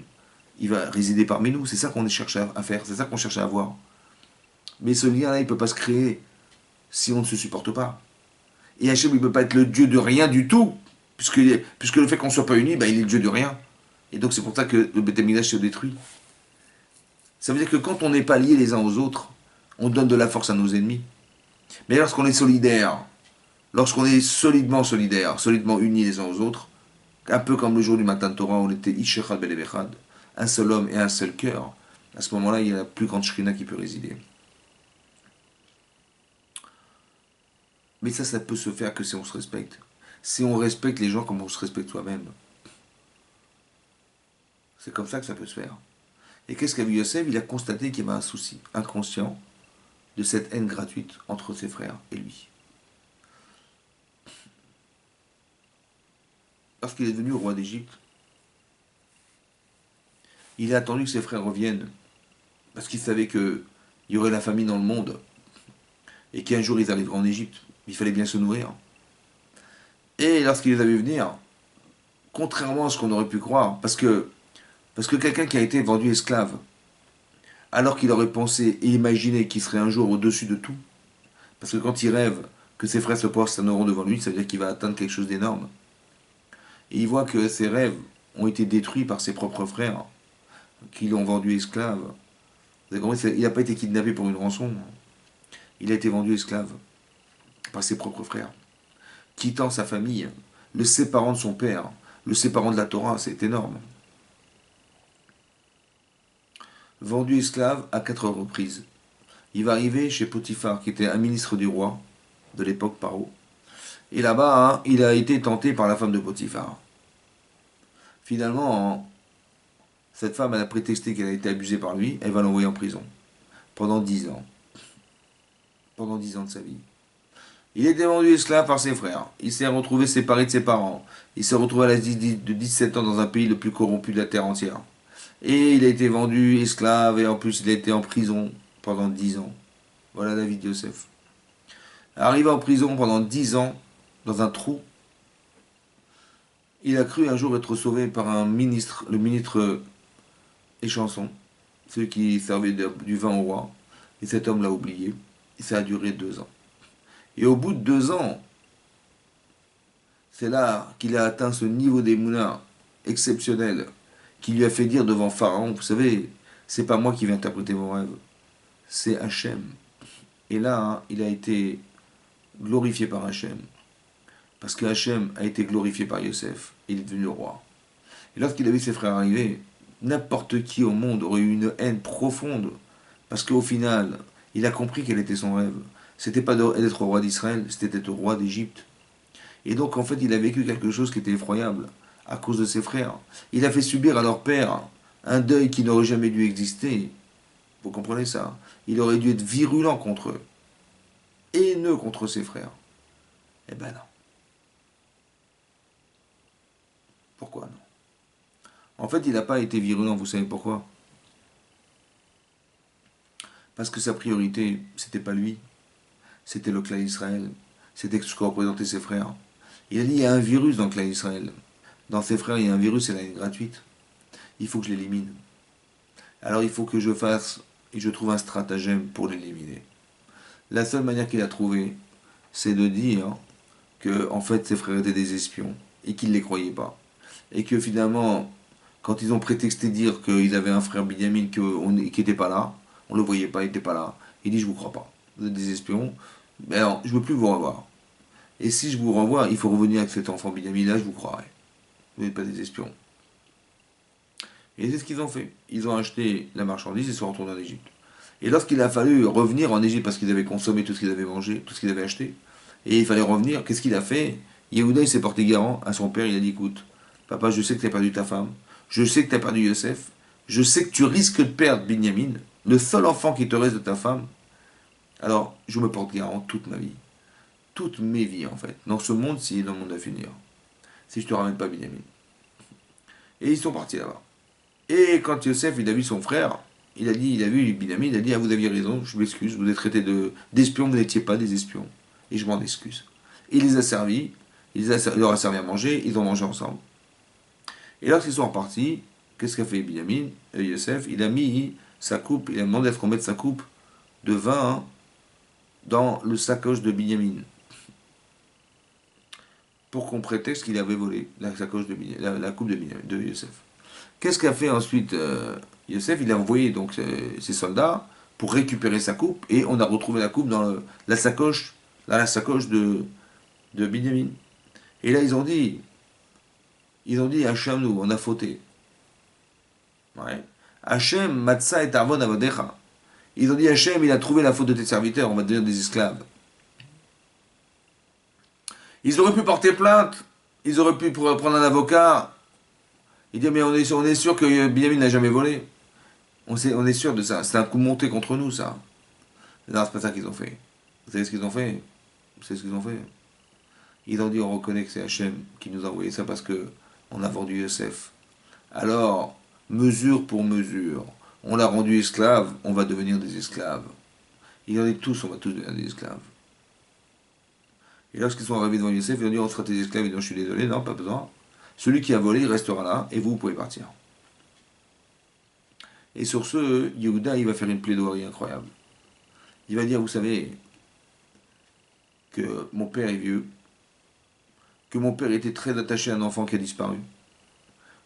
il va résider parmi nous. C'est ça qu'on cherche à faire, c'est ça qu'on cherche à avoir. Mais ce lien-là, il ne peut pas se créer si on ne se supporte pas. Et Hachem, il ne peut pas être le Dieu de rien du tout, puisque le fait qu'on ne soit pas unis, ben, il est le Dieu de rien. Et donc c'est pour ça que le Beth Amikdash se détruit. Ça veut dire que quand on n'est pas liés les uns aux autres, on donne de la force à nos ennemis. Mais lorsqu'on est solidaire, lorsqu'on est solidement solidaire, solidement unis les uns aux autres, un peu comme le jour du matin de Torah, on était Ishechad Belevechad, un seul homme et un seul cœur, à ce moment-là, il y a la plus grande Shrina qui peut résider. Mais ça peut se faire que si on se respecte. Si on respecte les gens comme on se respecte soi-même. C'est comme ça que ça peut se faire. Et qu'est-ce qu'a vu Yosef? Il a constaté qu'il y avait un souci inconscient de cette haine gratuite entre ses frères et lui. Lorsqu'il est devenu roi d'Égypte, il a attendu que ses frères reviennent, parce qu'il savait qu'il y aurait la famine dans le monde. et qu'un jour ils arriveront en Égypte. Il fallait bien se nourrir. Et lorsqu'il les a vus venir, contrairement à ce qu'on aurait pu croire, parce que quelqu'un qui a été vendu esclave, alors qu'il aurait pensé et imaginé qu'il serait un jour au-dessus de tout, parce que quand il rêve que ses frères se prosterneront devant lui, ça veut dire qu'il va atteindre quelque chose d'énorme. Et il voit que ses rêves ont été détruits par ses propres frères, qui l'ont vendu esclave. Vous avez compris, il n'a pas été kidnappé pour une rançon. Il a été vendu esclave par ses propres frères, quittant sa famille, le séparant de son père, le séparant de la Torah, c'est énorme. Vendu esclave à 4 reprises. Il va arriver chez Potiphar, qui était un ministre du roi de l'époque, Paro. Et là-bas, hein, il a été tenté par la femme de Potiphar. Finalement, hein, cette femme, elle a prétexté qu'elle a été abusée par lui, elle va l'envoyer en prison. Pendant 10 ans. Pendant 10 ans de sa vie. Il était vendu esclave par ses frères. Il s'est retrouvé séparé de ses parents. Il s'est retrouvé à l'âge de 17 ans dans un pays le plus corrompu de la terre entière. Et il a été vendu esclave et en plus il a été en prison pendant 10 ans. Voilà la vie de Yosef. Arrivé en prison pendant 10 ans, dans un trou, il a cru un jour être sauvé par un ministre, le ministre Échanson, celui qui servait du vin au roi. Et cet homme l'a oublié. Et ça a duré 2 ans. Et au bout de 2 ans, c'est là qu'il a atteint ce niveau d'émouna exceptionnel qui lui a fait dire devant Pharaon, vous savez, c'est pas moi qui vais interpréter vos rêves, c'est Hachem. Et là, hein, il a été glorifié par Hachem. Parce que Hachem a été glorifié par Yosef. Il est devenu le roi. Et lorsqu'il a vu ses frères arriver, n'importe qui au monde aurait eu une haine profonde. Parce qu'au final, il a compris quel était son rêve. C'était pas d'être roi d'Israël, c'était d'être roi d'Égypte. Et donc, en fait, il a vécu quelque chose qui était effroyable à cause de ses frères. Il a fait subir à leur père un deuil qui n'aurait jamais dû exister. Vous comprenez ça? Il aurait dû être virulent contre eux, haineux contre ses frères. Eh ben non. Pourquoi non? En fait, il n'a pas été virulent, vous savez pourquoi? Parce que sa priorité, c'était pas lui, c'était le clan d'Israël, c'était ce que représentaient ses frères. Il a dit, il y a un virus dans le clan d'Israël. Dans ses frères, il y a un virus, c'est la haine gratuite. Il faut que je l'élimine. Alors il faut que je fasse, et je trouve un stratagème pour l'éliminer. La seule manière qu'il a trouvé, c'est de dire que, en fait, ses frères étaient des espions, et qu'il ne les croyait pas. Et que finalement, quand ils ont prétexté dire qu'il avait un frère Binyamin qui n'était pas là, on ne le voyait pas, il n'était pas là, il dit, je ne vous crois pas. Vous êtes des espions, mais alors, je ne veux plus vous revoir. Et si je vous renvoie, il faut revenir avec cet enfant Binyamin là, je vous croirai. Vous n'êtes pas des espions. Et c'est ce qu'ils ont fait. Ils ont acheté la marchandise et sont retournés en Égypte. Et lorsqu'il a fallu revenir en Égypte parce qu'ils avaient consommé tout ce qu'ils avaient mangé, tout ce qu'ils avaient acheté, et il fallait revenir, qu'est-ce qu'il a fait? Yehuda, il s'est porté garant à son père, il a dit, écoute, papa, je sais que tu as perdu ta femme, je sais que tu as perdu Yosef, je sais que tu risques de perdre Binyamin, le seul enfant qui te reste de ta femme, alors je me porte garant toute ma vie. Toutes mes vies, en fait, dans ce monde-ci et dans le monde à venir, si je ne te ramène pas Binyamin. Et ils sont partis là-bas. Et quand Yosef, il a vu son frère, il a vu Binyamin, il a dit, ah, vous aviez raison, je m'excuse, vous êtes traité d'espions, vous n'étiez pas des espions. Et je m'en excuse. Il les a servis, il leur a servi à manger, ils ont mangé ensemble. Et lorsqu'ils sont repartis, qu'est-ce qu'a fait Binyamin, Yosef? Il a mis sa coupe, il a demandé à ce qu'on mette sa coupe de vin dans le sacoche de Binyamin. Pour qu'on prétexte qu'il avait volé la sacoche de la coupe de Yosef. Qu'est-ce qu'a fait ensuite Yosef? Il a envoyé donc ses soldats pour récupérer sa coupe et on a retrouvé la coupe dans la sacoche de Binyamin. Et là ils ont dit Hachem, nous, on a fauté. Ouais. Hachem, Matza et Arvon Avodecha. Ils ont dit Hachem, il a trouvé la faute de tes serviteurs, on va devenir des esclaves. Ils auraient pu porter plainte, ils auraient pu prendre un avocat. Il dit mais on est sûr que Binyamin n'a jamais volé. On est sûr de ça. C'est un coup monté contre nous, ça. Non, c'est pas ça qu'ils ont fait. Vous savez ce qu'ils ont fait? Vous savez ce qu'ils ont fait? Ils ont dit on reconnaît que c'est Hachem qui nous a envoyé ça parce que on a vendu Yosef. Alors, mesure pour mesure, on l'a rendu esclave, on va devenir des esclaves. Ils ont dit tous, on va tous devenir des esclaves. Et lorsqu'ils sont arrivés devant Yosef, ils ont dit on sera tes esclaves, ils ont dit je suis désolé, non, pas besoin. Celui qui a volé, il restera là, et vous pouvez partir. Et sur ce, Yehuda, il va faire une plaidoirie incroyable. Il va dire, vous savez, que mon père est vieux, que mon père était très attaché à un enfant qui a disparu.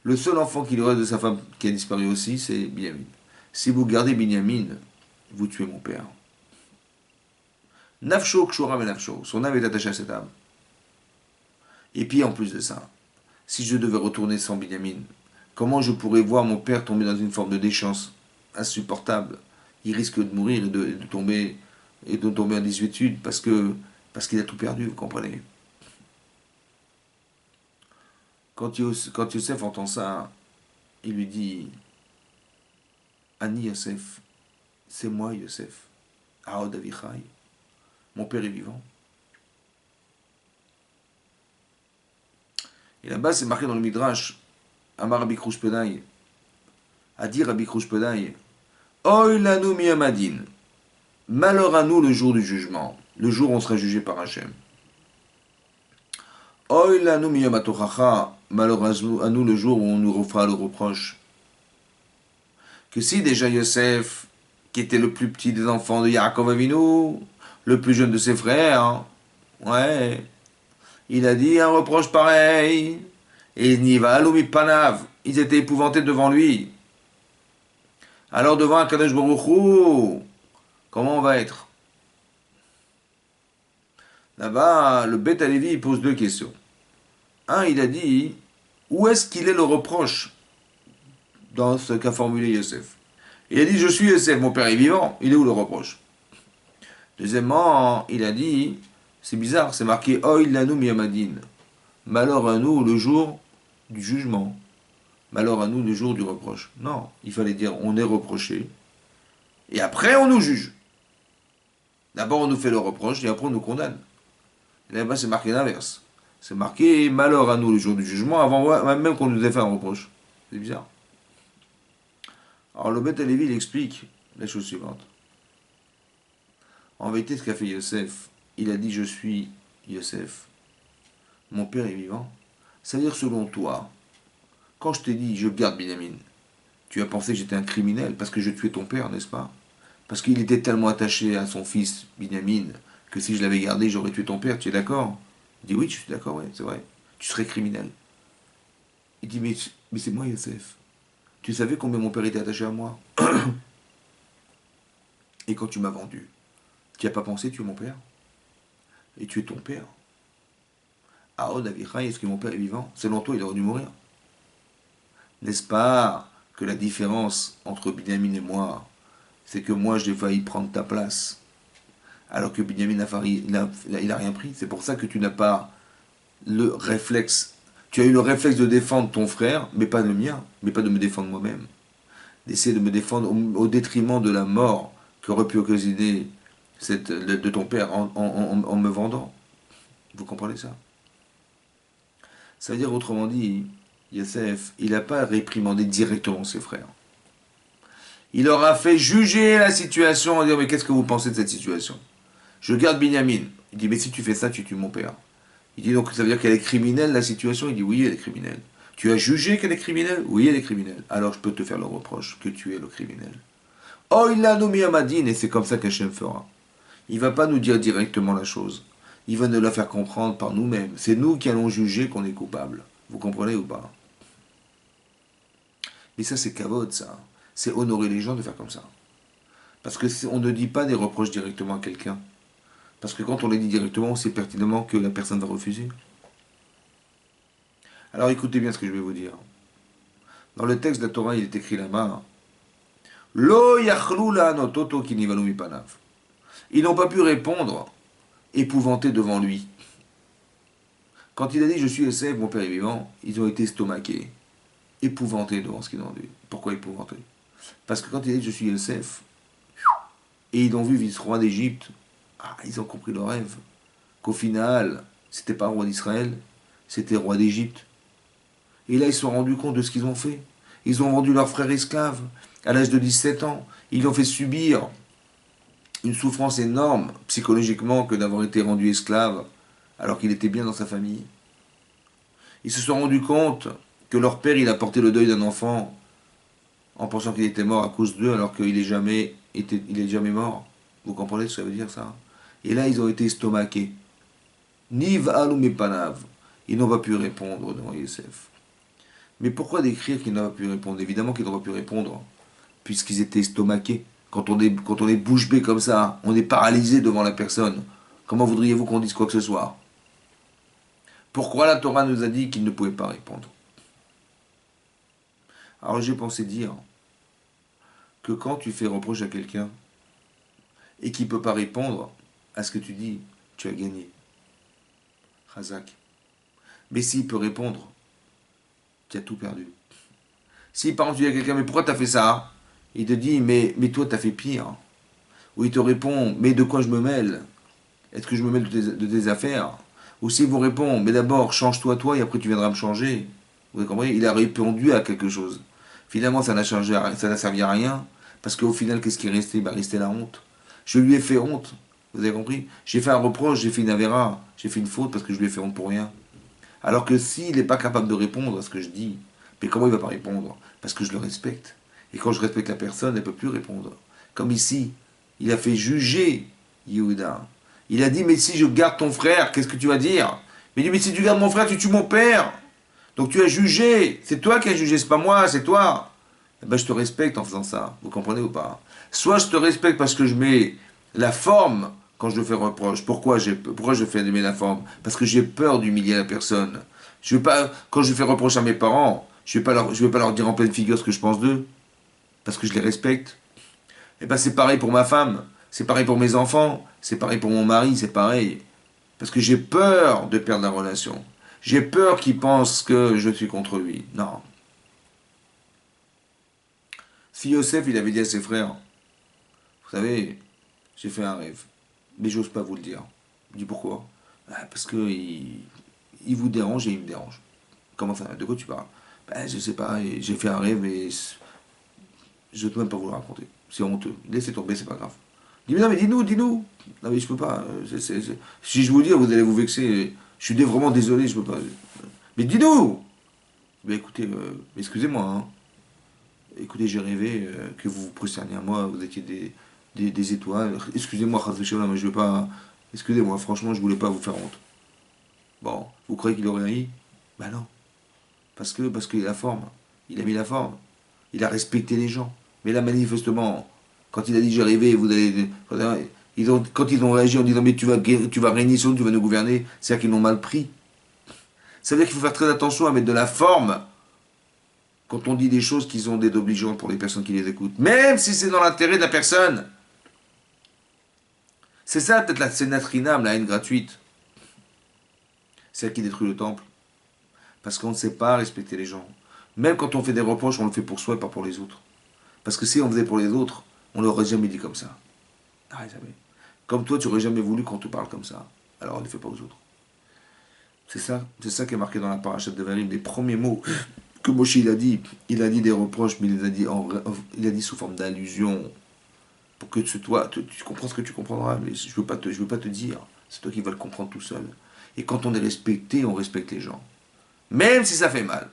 Le seul enfant qu'il reste de sa femme qui a disparu aussi, c'est Binyamin. Si vous gardez Binyamin, vous tuez mon père. Nafsho kshura nafsho, son âme est attachée à cette âme. Et puis en plus de ça, si je devais retourner sans Binyamin, comment je pourrais voir mon père tomber dans une forme de déchance insupportable? Il risque de mourir et de tomber en désuétude parce qu'il a tout perdu, vous comprenez? Quand Yosef entend ça, il lui dit Ani Yosef, c'est moi Yosef, Aod Avichai, mon père est vivant. Et là-bas, c'est marqué dans le Midrash, Amar Rabbi Kroushpedai, a dit Rabbi Kroushpedai, Oy lanu miyamadin, malheur à nous le jour du jugement, le jour où on sera jugé par Hachem. Oy lanu miyamatochacha, malheur à nous le jour où on nous refera le reproche. Que si déjà Yosef, qui était le plus petit des enfants de Yaakov Avinu, le plus jeune de ses frères, ouais, il a dit un reproche pareil, et Nival ou Mipanav, ils étaient épouvantés devant lui. Alors devant Akadosh Baruch Hu, comment on va être? Là-bas, le Beth Alevi il pose deux questions. Un, il a dit, où est-ce qu'il est le reproche dans ce qu'a formulé Yosef? Il a dit, je suis Yosef, mon père est vivant, il est où le reproche? Deuxièmement, il a dit, c'est bizarre, c'est marqué Oy lanu miyamadin. Malheur à nous le jour du jugement. Malheur à nous le jour du reproche. Non, il fallait dire on est reproché. Et après on nous juge. D'abord on nous fait le reproche et après on nous condamne. Et là-bas c'est marqué l'inverse. C'est marqué malheur à nous le jour du jugement avant même qu'on nous ait fait un reproche. C'est bizarre. Alors le Beth Alevi il explique la chose suivante. En vérité, ce qu'a fait Yosef, il a dit je suis Yosef. Mon père est vivant. Ça veut dire selon toi, quand je t'ai dit je garde Binyamin, tu as pensé que j'étais un criminel parce que je tuais ton père, n'est-ce pas? Parce qu'il était tellement attaché à son fils Binyamin que si je l'avais gardé, j'aurais tué ton père, tu es d'accord? Il dit oui, je suis d'accord, ouais, c'est vrai. Tu serais criminel. Il dit mais c'est moi Yosef. Tu savais combien mon père était attaché à moi? Et quand tu m'as vendu, tu n'as pas pensé tuer mon père? Et tuer ton père? Aod Avichai, est-ce que mon père est vivant? Selon toi, il aurait dû mourir. N'est-ce pas que la différence entre Binyamin et moi, c'est que moi j'ai failli prendre ta place, alors que Binyamin il a rien pris. C'est pour ça que tu n'as pas le réflexe. Tu as eu le réflexe de défendre ton frère, mais pas le mien, mais pas de me défendre moi-même. D'essayer de me défendre au détriment de la mort qu'aurait pu occasionner de ton père en me vendant. Vous comprenez ça? Ça veut dire, autrement dit, Yosef, il n'a pas réprimandé directement ses frères. Il leur a fait juger la situation, et dire, mais qu'est-ce que vous pensez de cette situation? Je garde Binyamin. Il dit, mais si tu fais ça, tu tues mon père. Il dit, donc ça veut dire qu'elle est criminelle, la situation? Il dit, oui, elle est criminelle. Tu as jugé qu'elle est criminelle? Oui, elle est criminelle. Alors je peux te faire le reproche que tu es le criminel. Oh, il l'a nommé à Madine, et c'est comme ça qu'Hachem fera. Il ne va pas nous dire directement la chose. Il va nous la faire comprendre par nous-mêmes. C'est nous qui allons juger qu'on est coupable. Vous comprenez ou pas? Mais ça, c'est kavod, ça. C'est honorer les gens de faire comme ça. Parce que on ne dit pas des reproches directement à quelqu'un. Parce que quand on les dit directement, on sait pertinemment que la personne va refuser. Alors écoutez bien ce que je vais vous dire. Dans le texte de la Torah, il est écrit là-bas Lo yachlou la'anototo ki nivalu mipanav. Ils n'ont pas pu répondre, épouvantés devant lui. Quand il a dit je suis Yosef, mon père est vivant, ils ont été estomaqués, épouvantés devant ce qu'ils ont dit. Pourquoi épouvantés? Parce que quand il a dit je suis Yosef, et ils l'ont vu vice-roi d'Égypte, ils ont compris le rêve. Qu'au final, c'était pas roi d'Israël, c'était roi d'Égypte. Et là, ils se sont rendus compte de ce qu'ils ont fait. Ils ont vendu leurs frères esclaves à l'âge de 17 ans. Ils l'ont fait subir une souffrance énorme psychologiquement que d'avoir été rendu esclave alors qu'il était bien dans sa famille. Ils se sont rendus compte que leur père, il a porté le deuil d'un enfant en pensant qu'il était mort à cause d'eux alors qu'il il est jamais mort. Vous comprenez ce que ça veut dire ça? Et là, ils ont été estomaqués. Niv alum panav. Ils n'ont pas pu répondre devant Youssef. Mais pourquoi décrire qu'ils n'ont pas pu répondre? Évidemment qu'ils n'ont pas pu répondre, puisqu'ils étaient estomaqués. Quand on est bouche bée comme ça, on est paralysé devant la personne. Comment voudriez-vous qu'on dise quoi que ce soit? Pourquoi la Torah nous a dit qu'ils ne pouvaient pas répondre? Alors j'ai pensé dire que quand tu fais reproche à quelqu'un et qu'il ne peut pas répondre à ce que tu dis, tu as gagné. Razak. Mais s'il peut répondre, tu as tout perdu. Si par exemple tu dis à quelqu'un, mais pourquoi tu as fait ça? Il te dit, mais toi tu as fait pire. Ou il te répond, mais de quoi je me mêle? Est-ce que je me mêle de tes affaires? Ou s'il vous répond, mais d'abord change-toi toi et après tu viendras me changer. Vous avez compris? Il a répondu à quelque chose. Finalement ça n'a changé, ça n'a servi à rien. Parce qu'au final, qu'est-ce qui est resté? Bah, restait la honte. Je lui ai fait honte. Vous avez compris? J'ai fait un reproche, j'ai fait une avéra, j'ai fait une faute parce que je lui ai fait honte pour rien. Alors que s'il n'est pas capable de répondre à ce que je dis, mais comment il ne va pas répondre? Parce que je le respecte. Et quand je respecte la personne, elle ne peut plus répondre. Comme ici, il a fait juger Yehuda. Il a dit, mais si je garde ton frère, qu'est-ce que tu vas dire? Il dit, mais si tu gardes mon frère, tu tues mon père. Donc tu as jugé. C'est toi qui as jugé, c'est pas moi, c'est toi. Eh ben, je te respecte en faisant ça. Vous comprenez ou pas? Soit je te respecte parce que je mets la forme quand je fais reproche. Pourquoi je fais aimer la forme? Parce que j'ai peur d'humilier la personne. Je veux pas, quand je fais reproche à mes parents, je vais pas leur dire en pleine figure ce que je pense d'eux. Parce que je les respecte. Et ben c'est pareil pour ma femme. C'est pareil pour mes enfants. C'est pareil pour mon mari. C'est pareil. Parce que j'ai peur de perdre la relation. J'ai peur qu'il pense que je suis contre lui. Non. Si Yosef, il avait dit à ses frères, vous savez, j'ai fait un rêve, mais j'ose pas vous le dire. Il dit pourquoi? Parce que il vous dérange et il me dérange. Comment ça? De quoi tu parles? Je sais pas, j'ai fait un rêve et je ne peux même pas vous le raconter. C'est honteux. Laissez tomber, c'est pas grave. Il dit mais non mais dis-nous, dis-nous. Non mais je peux pas. Si je vous le dis, vous allez vous vexer. Je suis vraiment désolé, je peux pas. Mais dis-nous. Mais écoutez, excusez-moi, hein. Écoutez, j'ai rêvé que vous vous prosterniez à moi, vous étiez des étoiles. Excusez-moi, mais je veux pas. Excusez-moi, franchement, je voulais pas vous faire honte. Bon, vous croyez qu'il aurait ri? Ben non. Parce qu'il a la forme. Il a mis la forme. Il a respecté les gens. Mais là, manifestement, quand il a dit j'ai rêvé, vous allez. Quand ils ont réagi en disant mais tu vas régner sur nous, tu vas nous gouverner, c'est-à-dire qu'ils l'ont mal pris. Ça veut dire qu'il faut faire très attention à mettre de la forme quand on dit des choses qui sont désobligeantes pour les personnes qui les écoutent. Même si c'est dans l'intérêt de la personne. C'est ça peut-être la sénatrinam, la haine gratuite. Celle qui détruit le temple. Parce qu'on ne sait pas respecter les gens. Même quand on fait des reproches, on le fait pour soi et pas pour les autres. Parce que si on faisait pour les autres, on l'aurait jamais dit comme ça. Ah, jamais. Comme toi, tu n'aurais jamais voulu qu'on te parle comme ça. Alors on ne le fait pas aux autres. C'est ça qui est marqué dans la parachute de Varim. Les premiers mots que Moshe il a dit des reproches, mais il a dit sous forme d'allusion. Pour que toi, tu comprends ce que tu comprendras. Mais je veux pas te dire. C'est toi qui vas le comprendre tout seul. Et quand on est respecté, on respecte les gens. Même si ça fait mal.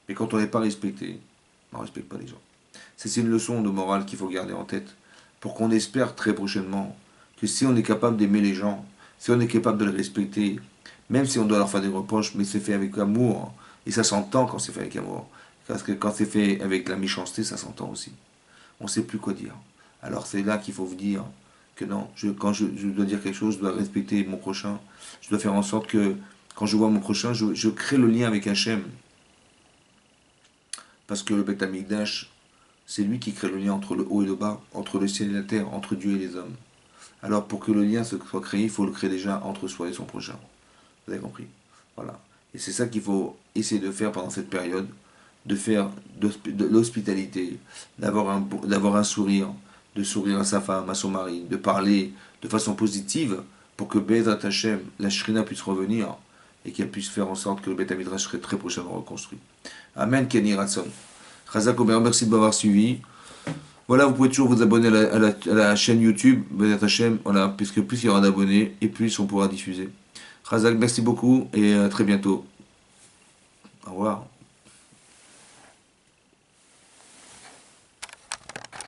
Mais quand on n'est pas respecté, on ne respecte pas les gens. C'est une leçon de morale qu'il faut garder en tête. Pour qu'on espère très prochainement que si on est capable d'aimer les gens, si on est capable de les respecter, même si on doit leur faire des reproches, mais c'est fait avec amour, et ça s'entend quand c'est fait avec amour. Parce que quand c'est fait avec la méchanceté, ça s'entend aussi. On ne sait plus quoi dire. Alors c'est là qu'il faut vous dire que non, quand je dois dire quelque chose, je dois respecter mon prochain. Je dois faire en sorte que quand je vois mon prochain, je crée le lien avec Hachem. Parce que le Beth Amikdash, c'est lui qui crée le lien entre le haut et le bas, entre le ciel et la terre, entre Dieu et les hommes. Alors pour que le lien soit créé, il faut le créer déjà entre soi et son prochain. Vous avez compris? Voilà. Et c'est ça qu'il faut essayer de faire pendant cette période, de faire de l'hospitalité, d'avoir un sourire, de sourire à sa femme, à son mari, de parler de façon positive pour que Bezrat Hashem, la Shrina puisse revenir et qu'elle puisse faire en sorte que le Beth Midrash serait très prochainement reconstruit. Amen, Kenny Ratson. Chazak Omer, merci de m'avoir suivi. Voilà, vous pouvez toujours vous abonner à la chaîne YouTube, Bezat Hashem, voilà, puisque plus il y aura d'abonnés, et plus on pourra diffuser. Razak, merci beaucoup, et à très bientôt. Au revoir.